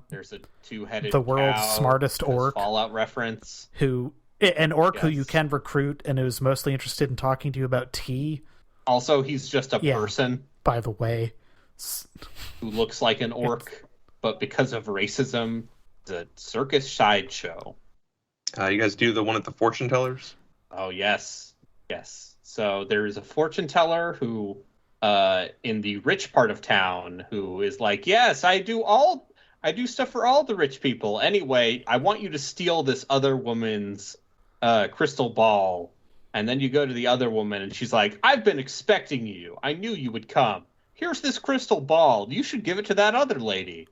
There's a 2-headed the world's cow, smartest there's orc. Fallout reference. An orc who you Yes. can recruit and who's mostly interested in talking to you about tea, Also, he's just a Yeah. person by the way. who looks like an orc, but because of racism, it's a circus sideshow. You guys do the one at the fortune tellers? Oh yes, yes. So there's a fortune teller who, in the rich part of town, who is like, yes, I do stuff for all the rich people. Anyway, I want you to steal this other woman's crystal ball. And then you go to the other woman, and she's like, I've been expecting you. I knew you would come. Here's this crystal ball. You should give it to that other lady.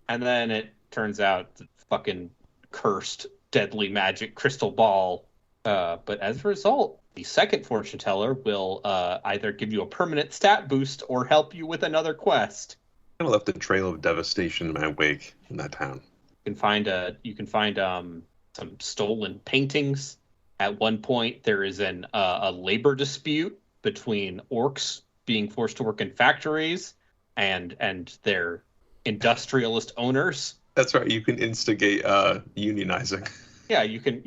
And then it turns out the fucking cursed, deadly magic crystal ball. But as a result, the second fortune teller will either give you a permanent stat boost or help you with another quest. I left a trail of devastation in my wake in that town. You can find some stolen paintings. At one point, there is a labor dispute between orcs being forced to work in factories and their industrialist owners. That's right, you can instigate unionizing. Yeah, you can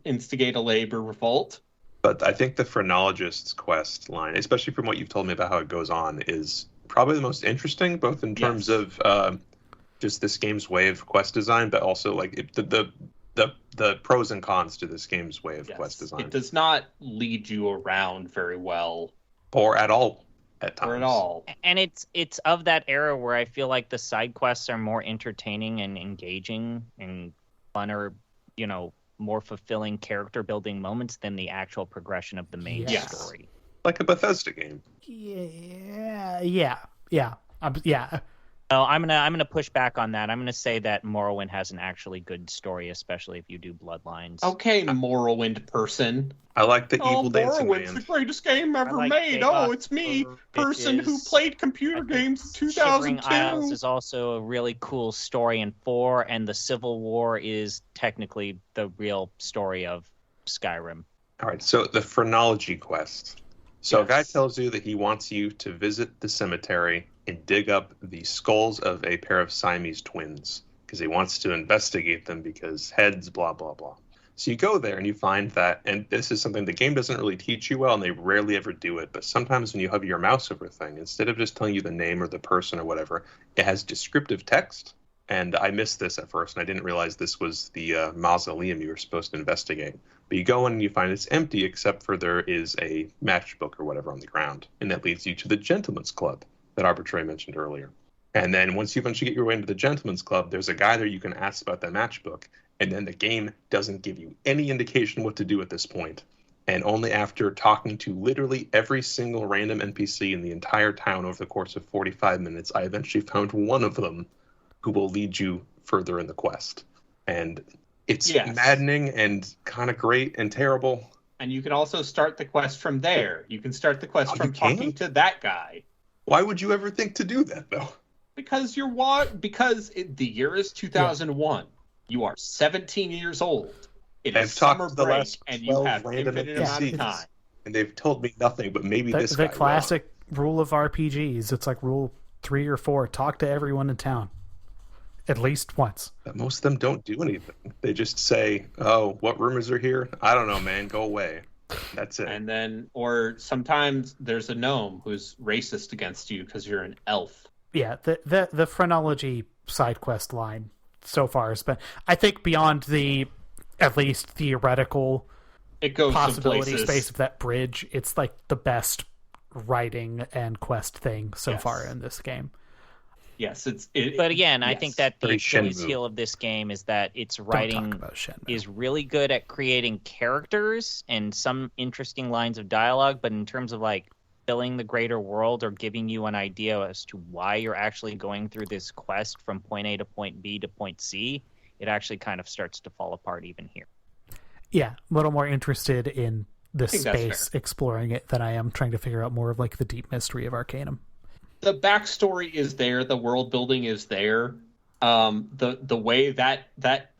instigate a labor revolt. But I think the phrenologist's quest line, especially from what you've told me about how it goes on, is probably the most interesting, both in terms Yes. of just this game's way of quest design, but also like the pros and cons to this game's way of quest design. It does not lead you around very well, Or at all at times. or at all. And it's of that era where I feel like the side quests are more entertaining and engaging and funner, more fulfilling character building moments than the actual progression of the main Yes. story. Like a Bethesda game. Yeah. No, I'm gonna push back on that. I'm gonna say that Morrowind has an actually good story, especially if you do Bloodlines. Okay, Morrowind person. I like the Oh, evil dancing Morrowind's the man. greatest game ever like made. Chaos. Oh, it's me, It person who is- played computer I think games in Shivering Isles 2002. is also a really cool story in 4, and the Civil War is technically the real story of Skyrim. All right, so the phrenology quest. So a guy Yes. tells you that he wants you to visit the cemetery and dig up the skulls of a pair of Siamese twins because he wants to investigate them because heads, blah, blah, blah. So you go there and you find that, and this is something the game doesn't really teach you well, and they rarely ever do it, but sometimes when you hover your mouse over a thing, instead of just telling you the name or the person or whatever, it has descriptive text. And I missed this at first, and I didn't realize this was the mausoleum you were supposed to investigate. But you go in and you find it's empty, except for there is a matchbook or whatever on the ground. And that leads you to the Gentleman's Club that Arbitrary mentioned earlier. And then once you eventually get your way into the Gentleman's Club, there's a guy there you can ask about that matchbook. And then the game doesn't give you any indication what to do at this point. And only after talking to literally every single random NPC in the entire town over the course of 45 minutes, I eventually found one of them who will lead you further in the quest. And it's maddening and kind of great and terrible. And you can also start the quest from there. You can start the quest from talking to that guy. Why would you ever think to do that, though? Because the year is 2001. Yeah. You are 17 years old. It is summer break, and you have infinite amount of time. And they've told me nothing, but maybe this guy. The classic rule of RPGs. It's like rule 3 or 4. Talk to everyone in town. At least once. But most of them don't do anything. They just say, "Oh, what rumors are here? I don't know, man. Go away." That's it. And then, or sometimes there's a gnome who's racist against you because you're an elf. Yeah, the phrenology side quest line so far has been, I think, beyond the at least theoretical possibility space of that bridge. It's like the best writing and quest thing so far in this game. Yes, but again, I think that the Achilles heel of this game is that its writing is really good at creating characters and some interesting lines of dialogue, but in terms of like filling the greater world or giving you an idea as to why you're actually going through this quest from point A to point B to point C, it actually kind of starts to fall apart even here. Yeah, a little more interested in the space exploring it than I am trying to figure out more of like the deep mystery of Arcanum. The backstory is there. The world building is there. The way that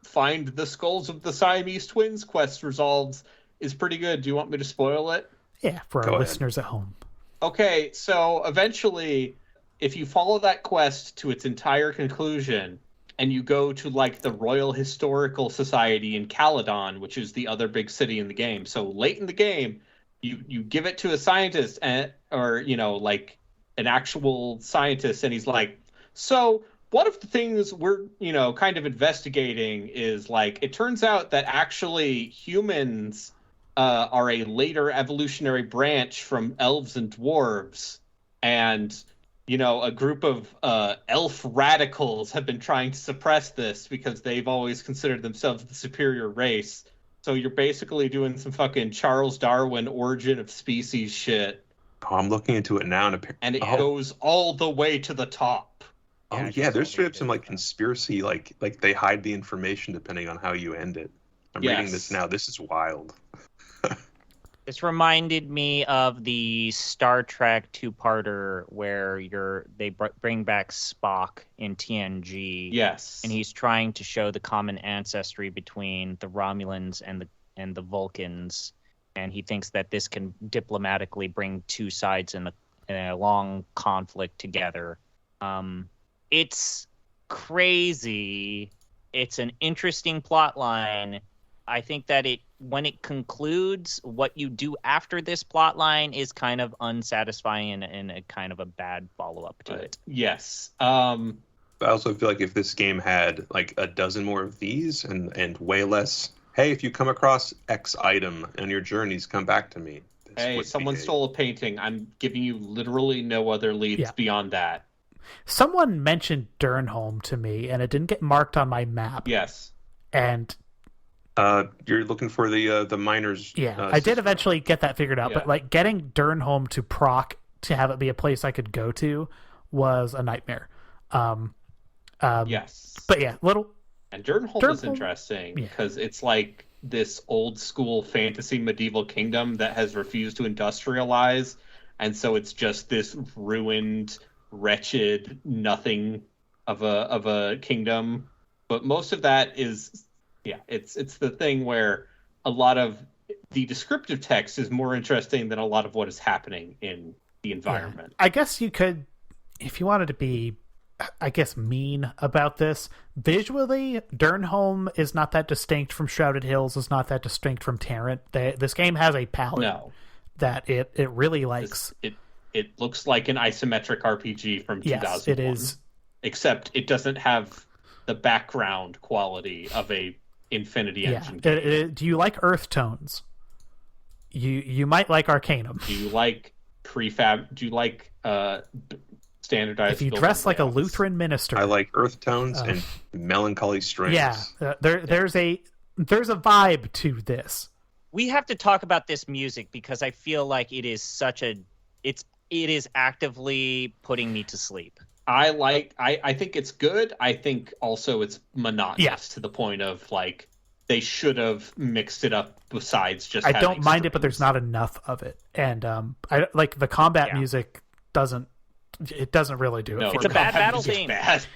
find the skulls of the Siamese twins quest resolves is pretty good. Do you want me to spoil it? Yeah, for our listeners at home. Okay, so eventually, if you follow that quest to its entire conclusion, and you go to like the Royal Historical Society in Caledon, which is the other big city in the game. So late in the game, you give it to a scientist or like an actual scientist, and he's like, so one of the things we're kind of investigating is like, it turns out that actually humans are a later evolutionary branch from elves and dwarves, and a group of elf radicals have been trying to suppress this because they've always considered themselves the superior race. So you're basically doing some fucking Charles Darwin origin of species shit. Oh, I'm looking into it now, and it goes all the way to the top. Oh yeah, there's straight up some like conspiracy, like they hide the information depending on how you end it. I'm reading this now. This is wild. This reminded me of the Star Trek two-parter where they bring back Spock in TNG. Yes, and he's trying to show the common ancestry between the Romulans and the Vulcans. And he thinks that this can diplomatically bring two sides in a long conflict together. It's crazy. It's an interesting plot line. I think that when it concludes, what you do after this plot line is kind of unsatisfying and a kind of a bad follow-up to it. Yes. I also feel like if this game had like a dozen more of these and way less, hey, if you come across X item on your journeys, come back to me. Hey, someone stole a painting. I'm giving you literally no other leads beyond that. Someone mentioned Durnholm to me, and it didn't get marked on my map. Yes. And you're looking for the miners. Yeah, I did eventually get that figured out, but like getting Durnholm to proc to have it be a place I could go to was a nightmare. Yes. But yeah, And Durnholm is interesting because it's like this old school fantasy medieval kingdom that has refused to industrialize, and so it's just this ruined, wretched nothing of a kingdom. But most of that is it's the thing where a lot of the descriptive text is more interesting than a lot of what is happening in the environment. I guess you could, if you wanted to be, I guess, mean about this, visually, Durnholm is not that distinct from Shrouded Hills, is not that distinct from Tarrant. This game has a palette that it really likes. It looks like an isometric RPG from 2001. Yes, it is. Except it doesn't have the background quality of a Infinity Engine game. Do you like earth tones? You might like Arcanum. Do you like prefab? Do you like standardized? If you dress like a Lutheran minister, I like earth tones and melancholy strings. Yeah, there's a vibe to this. We have to talk about this music because I feel like it is it is actively putting me to sleep. I think it's good. I think also it's monotonous to the point of like they should have mixed it up besides just I having don't mind it, but there's strings. not enough of it. And I like the combat music doesn't really do it. No, for It's a me. bad battle It's theme. bad.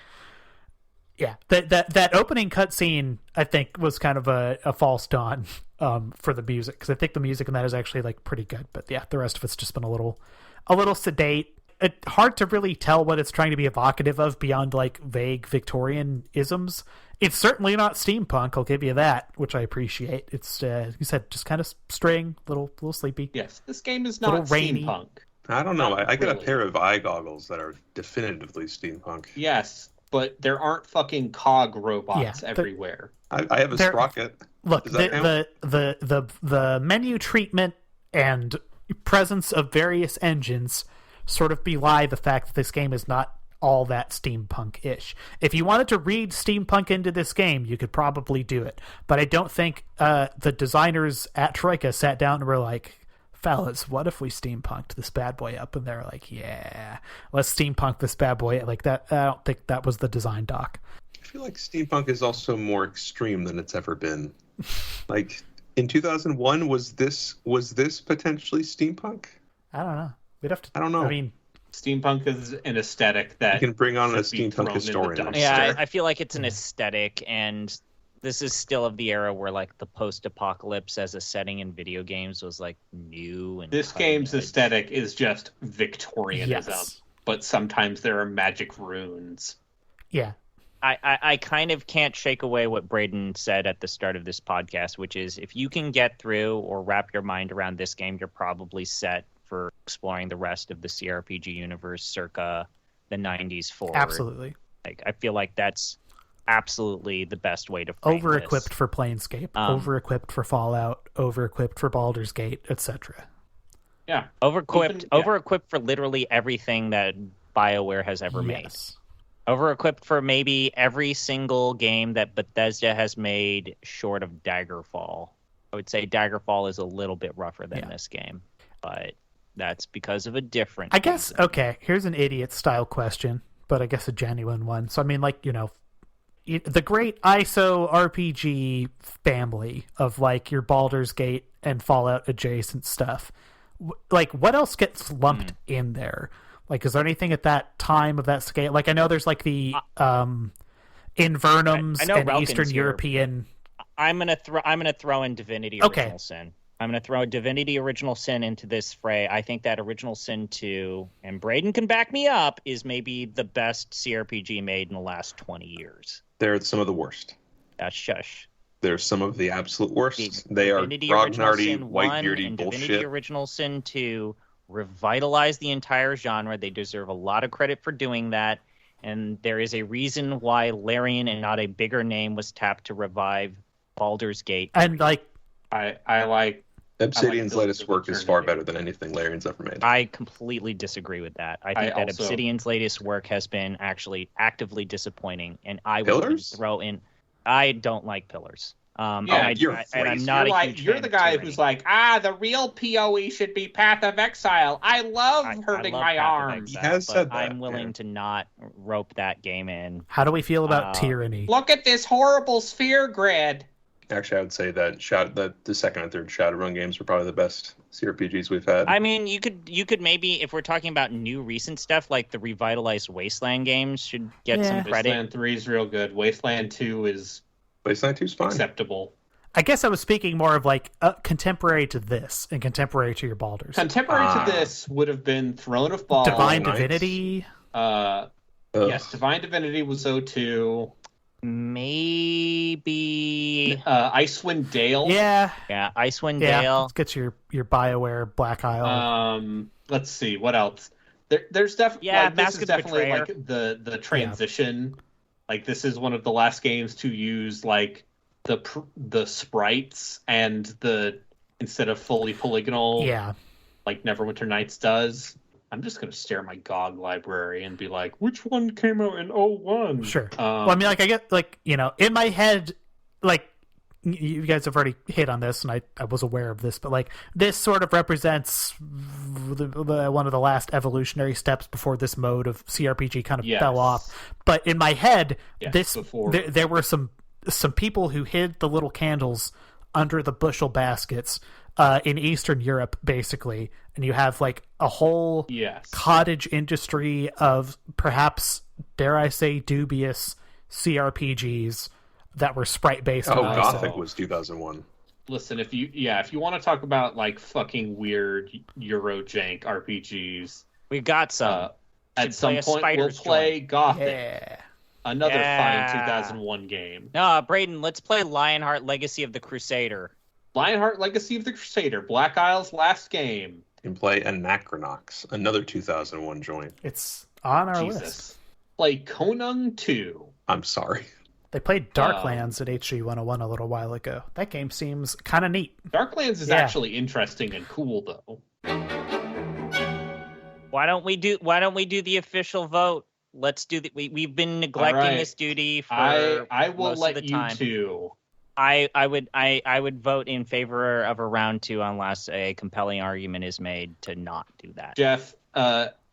Yeah, that opening cutscene I think was kind of a false dawn for the music, because I think the music in that is actually like pretty good. But yeah, the rest of it's just been a little sedate. It's hard to really tell what it's trying to be evocative of beyond like vague Victorian isms. It's certainly not steampunk, I'll give you that, which I appreciate. It's you said, just kind of string, little sleepy. Yes, this game is Little not rainy. steampunk. I don't know. I got a Really. pair of eye goggles that are definitively steampunk. Yes, but there aren't fucking cog robots Yeah, everywhere. I have a They're- sprocket. Look, Does that count? the menu treatment and presence of various engines sort of belie the fact that this game is not all that steampunk-ish. If you wanted to read steampunk into this game, you could probably do it. But I don't think the designers at Troika sat down and were like, fellas, what if we steampunked this bad boy up? And they're like, yeah, let's steampunk this bad boy like that. I don't think that was the design doc. I feel like steampunk is also more extreme than it's ever been. Like in 2001, was this potentially steampunk? I don't know. We'd have to. I don't know. I mean, Steampunk is an aesthetic that You can bring on a should be steampunk thrown in the historian. dumpster. Yeah, I feel like it's an aesthetic, and this is still of the era where like the post-apocalypse as a setting in video games was like new and This cutting game's edge. aesthetic is just Victorianism, yes. but sometimes there are magic runes. Yeah. I kind of can't shake away what Braden said at the start of this podcast, which is if you can get through or wrap your mind around this game, you're probably set for exploring the rest of the CRPG universe circa the 90s forward. Absolutely. Like, I feel like that's absolutely the best way to frame Over-equipped this. for Planescape, Um, over-equipped for Fallout, over-equipped for Baldur's Gate, etc. Yeah, Over-equipped, Even- yeah. over-equipped for literally everything that BioWare has ever made. Yes. Over-equipped for maybe every single game that Bethesda has made short of Daggerfall. I would say Daggerfall is a little bit rougher than Yeah. this game, but that's because of a different I guess, reason. okay, here's an idiot-style question, but I guess a genuine one. So, I mean, like, the great ISO RPG family of, like, your Baldur's Gate and Fallout adjacent stuff. Like, what else gets lumped in there? Like, is there anything at that time of that scale? Like, I know there's, like, the Invernums I know and Relkin's Eastern here. European... I'm gonna throw in Divinity Okay. Original Sin. I'm gonna throw Divinity Original Sin into this fray. I think that Original Sin 2, and Braden can back me up, is maybe the best CRPG made in the last 20 years. They're some of the worst. Shush. They're some of the absolute worst. The They are Divinity Original grognardy, Sin 1 whitebeardy and bullshit. Divinity Original Sin 2 revitalized the entire genre. They deserve a lot of credit for doing that. And there is a reason why Larian and not a bigger name was tapped to revive Baldur's Gate. And, like, I like Obsidian's those latest that work is return far to better than anything Larian's ever made. I completely disagree with that. I think that also- Obsidian's latest work has been actually actively disappointing, and I would even Pillars? throw in. I don't like Pillars. Yeah, and you're and I'm crazy. not you're a huge you're fan the of guy Tyranny. who's like, the real PoE should be Path of Exile. I love hurting love my Path of arms. Exile, He has but said that, I'm willing yeah. to not rope that game in. how do we feel about Tyranny? Look at this horrible sphere grid. Actually, I would say that the second and third Shadowrun games were probably the best CRPGs we've had. I mean, you could maybe, if we're talking about new recent stuff, like the revitalized Wasteland games should get some Yeah. credit. Wasteland 3 is real good. Wasteland 2 is Wasteland 2's fine. acceptable. I guess I was speaking more of, like, contemporary to this and contemporary to your Baldur's. Contemporary to this would have been Throne of Ball. Divine Knights. Divinity. Ugh. Yes, Divine Divinity was 02. Maybe, Icewind Dale. Yeah. yeah, Icewind Yeah. Dale. Let's get your BioWare Black Isle. Let's see what else. There's definitely Yeah, this Mask is of the definitely Betrayer. like the transition. Like this is one of the last games to use like the sprites and the instead of fully polygonal. Yeah. Like Neverwinter Nights does. I'm just gonna stare at my GOG library and be like, which one came out in 01? Sure. Well, I mean, like, I get, like, in my head, like, you guys have already hit on this, and I was aware of this, but like this sort of represents one of the last evolutionary steps before this mode of CRPG kind of fell off. But in my head, there were some people who hid the little candles under the bushel baskets in Eastern Europe, basically, and you have like a whole cottage industry of perhaps, dare I say, dubious CRPGs that were sprite based. Oh, Gothic was 2001. Listen, if you want to talk about like fucking weird Eurojank RPGs, we got some. At some point, we'll play Gothic. Yeah. Another fine 2001 game. No, Braden, let's play Lionheart Legacy of the Crusader. Lionheart Legacy of the Crusader, Black Isle's last game. You can play Anachronox, another 2001 joint. It's on our list. Play Konung 2. I'm sorry. They played Darklands at HG 101 a little while ago. That game seems kind of neat. Darklands is actually interesting and cool, though. Why don't we do the official vote? Let's do we've been neglecting this duty for I will most let of the you time. two. I would vote in favor of a round 2 unless a compelling argument is made to not do that. Jeff,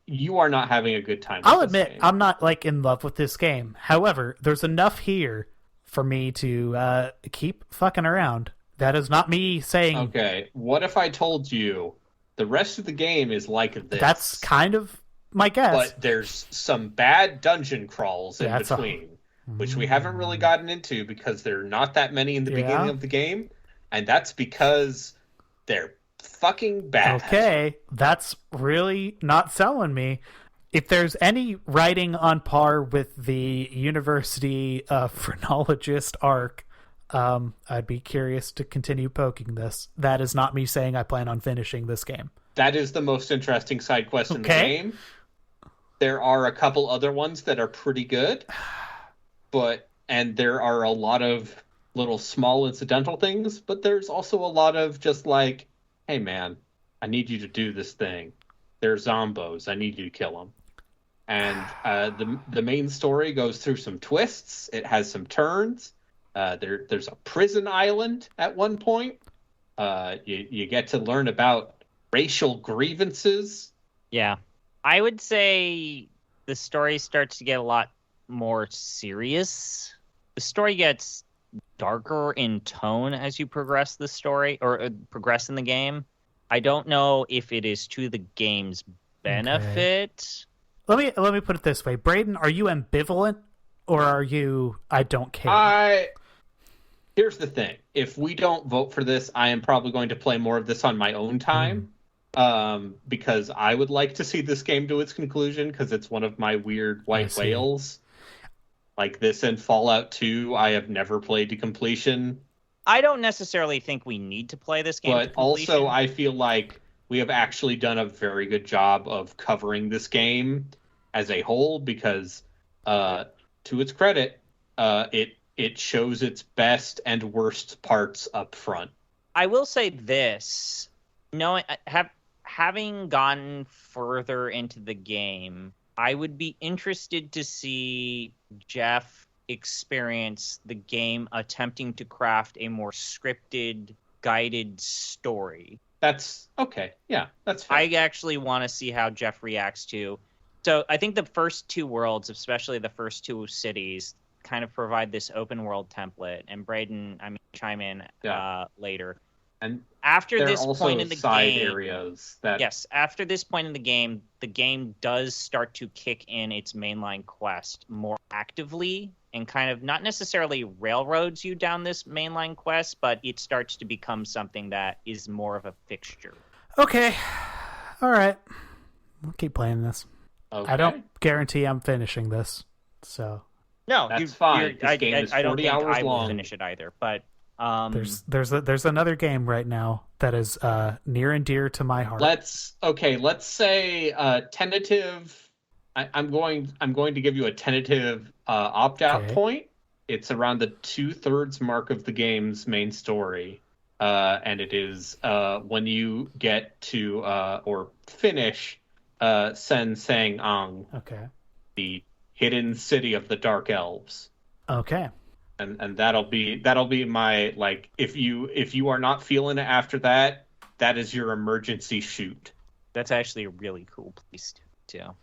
you are not having a good time. I'll admit, I'm not like in love with this game. However, there's enough here for me to keep fucking around. That is not me saying. Okay, what if I told you the rest of the game is like this? That's kind of my guess. But there's some bad dungeon crawls in between, which we haven't really gotten into because there are not that many in the beginning of the game, and that's because they're fucking bad. Okay, that's really not selling me. If there's any writing on par with the University Phrenologist arc, I'd be curious to continue poking this. That is not me saying I plan on finishing this game. That is the most interesting side quest in the game. There are a couple other ones that are pretty good, and there are a lot of little small incidental things, but there's also a lot of just like, hey man, I need you to do this thing. They're zombos. I need you to kill them. And the main story goes through some twists. It has some turns. There's a prison island at one point. You get to learn about racial grievances. Yeah. I would say the story starts to get a lot more serious. The story gets darker in tone as you progress the story or progress in the game. I don't know if it is to the game's benefit. Okay. Let me put it this way. Braden, are you ambivalent or are you I don't care? Here's the thing. If we don't vote for this, I am probably going to play more of this on my own time. Because I would like to see this game to its conclusion because it's one of my weird white whales. Like this and Fallout 2, I have never played to completion. I don't necessarily think we need to play this game to completion. But also I feel like we have actually done a very good job of covering this game as a whole because, to its credit, it shows its best and worst parts up front. I will say this. Having gone further into the game, I would be interested to see Jeff experience the game attempting to craft a more scripted, guided story. That's okay. Yeah, that's fair. I actually want to see how Jeff reacts to. So I think the first 2 worlds, especially the first 2 cities, kind of provide this open world template. And Braden, chime in later. And after this point in the side game, areas that after this point in the game does start to kick in its mainline quest more actively and kind of not necessarily railroads you down this mainline quest, but it starts to become something that is more of a fixture. Okay. All right. We'll keep playing this. Okay. I don't guarantee I'm finishing this. So no, that's fine. This game is 40 I don't think hours I will long. finish it either, but there's another game right now that is near and dear to my heart. Let's say tentative. I'm going to give you a tentative opt-out point. It's around the 2/3 mark of the game's main story, and it is when you get to or finish Sen Sang Ang, Okay. the hidden city of the Dark Elves. Okay. And that'll be my, like, if you are not feeling it after that, that is your emergency shoot. That's actually a really cool place too.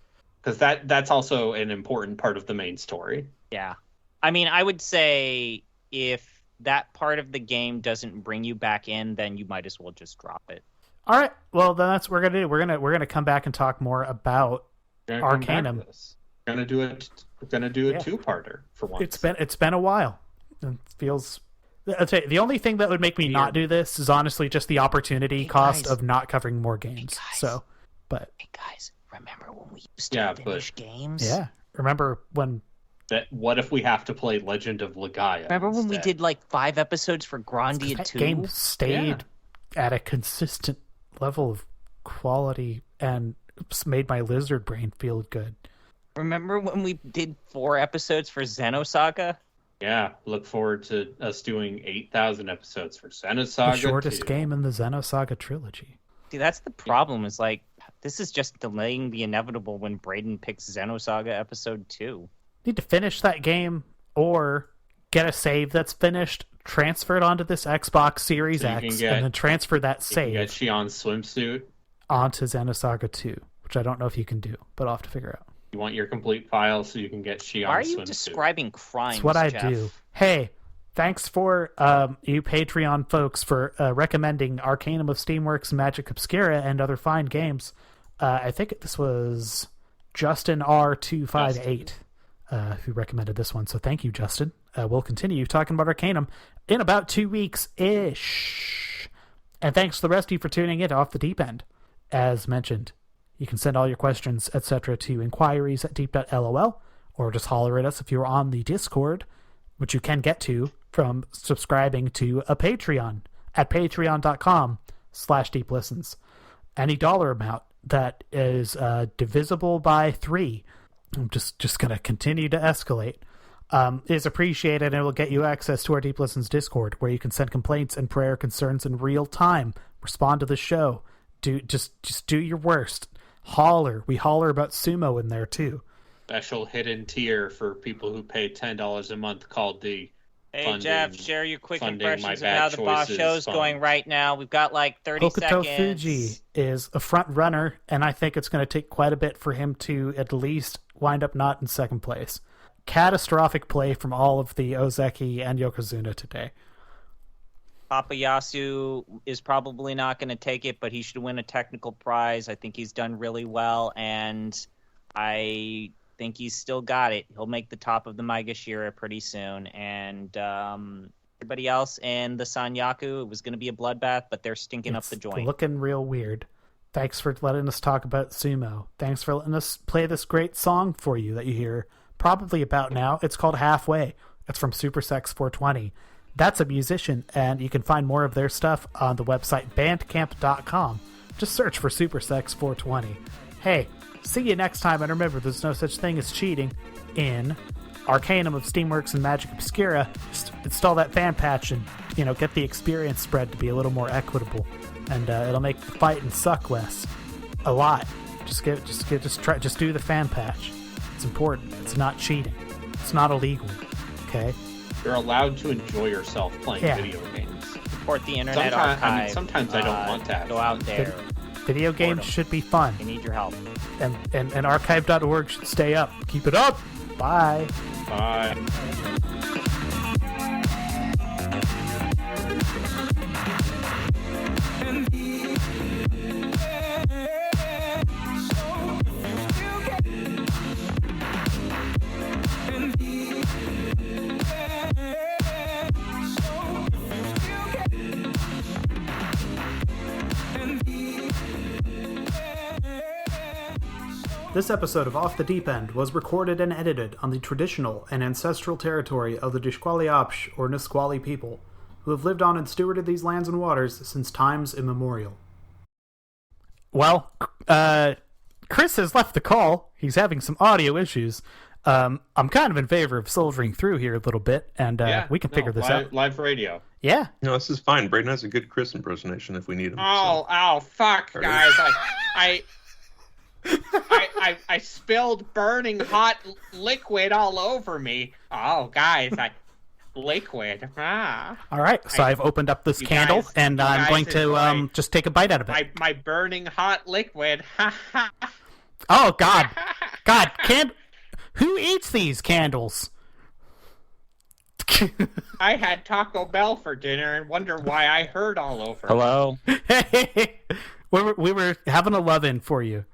Because that's also an important part of the main story. Yeah. I mean, I would say if that part of the game doesn't bring you back in, then you might as well just drop it. All right. Well, then that's what we're gonna do. We're gonna come back and talk more about Arcanum. We're gonna do a two-parter for once. It's been a while. It feels. I'll tell you, the only thing that would make me not do this is honestly just the opportunity cost of not covering more games. Hey guys, remember when we used to finish games? Yeah. Remember when? What if we have to play Legend of Legaia? Remember when we did like 5 episodes for Grandia 2? That game stayed at a consistent level of quality and made my lizard brain feel good. Remember when we did 4 episodes for Xenosaga? Yeah, look forward to us doing 8,000 episodes for Xenosaga. The shortest game in the Xenosaga trilogy. See, that's the problem. Is like this is just delaying the inevitable when Braden picks Xenosaga episode 2. Need to finish that game or get a save that's finished, transfer it onto this Xbox Series X, and then transfer that save. Get Shion's swimsuit onto Xenosaga 2, which I don't know if you can do, but I'll have to figure out. You want your complete file so you can get Shion's swimsuit. Why are you describing crimes, That's what I Jeff? do. Hey, thanks for you Patreon folks for recommending Arcanum of Steamworks, Magick Obscura, and other fine games. I think this was Justin R258 who recommended this one. So thank you, Justin. We'll continue talking about Arcanum in about 2 weeks-ish. And thanks to the rest of you for tuning in to Off the Deep End. As mentioned, you can send all your questions, etc. to inquiries@deep.lol, or just holler at us if you're on the Discord, which you can get to from subscribing to a Patreon at patreon.com/deeplistens. Any dollar amount that is divisible by 3, I'm just going to continue to escalate, is appreciated, and it will get you access to our Deep Listens Discord, where you can send complaints and prayer concerns in real time, respond to the show, just do your worst. Holler. We holler about sumo in there too. Special hidden tier for people who pay $10 a month called the Jeff, share your quick impressions of how the boss show's going right now. We've got like 30 Hokuto seconds. Fuji is a front runner, and I think it's going to take quite a bit for him to at least wind up not in second place. Catastrophic play from all of the Ozeki and Yokozuna today. Papayasu is probably not going to take it, but he should win a technical prize. I think he's done really well, and I think he's still got it. He'll make the top of the Maegashira pretty soon. And everybody else in the Sanyaku, it was going to be a bloodbath, but they're stinking up the joint. Looking real weird. Thanks for letting us talk about sumo. Thanks for letting us play this great song for you that you hear probably about now. It's called Halfway. It's from Supersex 420. That's a musician, and you can find more of their stuff on the website bandcamp.com. Just search for Supersex 420. Hey, see you next time, and remember, there's no such thing as cheating in Arcanum of Steamworks and Magick Obscura. Just install that fan patch and, get the experience spread to be a little more equitable, and it'll make the fighting suck less. A lot. Just do the fan patch. It's important. It's not cheating. It's not illegal. Okay? You're allowed to enjoy yourself playing video games. Support the Internet Archive. Sometimes I don't want to have go out there. Video games should be fun. They need your help. And archive.org should stay up. Keep it up. Bye. Bye. This episode of Off the Deep End was recorded and edited on the traditional and ancestral territory of the Dishqualiapsh, or Nisqually people, who have lived on and stewarded these lands and waters since times immemorial. Well, Chris has left the call. He's having some audio issues. I'm kind of in favor of soldiering through here a little bit, and we can figure this out. Live radio. Yeah. No, this is fine. Braden has a good Chris impersonation if we need him. Oh, fuck, guys. I spilled burning hot liquid all over me. Oh, guys, liquid. All right, so I've opened up this you candle, guys- and you I'm guys going to enjoy just take a bite out of it. my burning hot liquid. Oh God, who eats these candles? I had Taco Bell for dinner and wonder why I heard all over. Hello. we were having a love-in for you.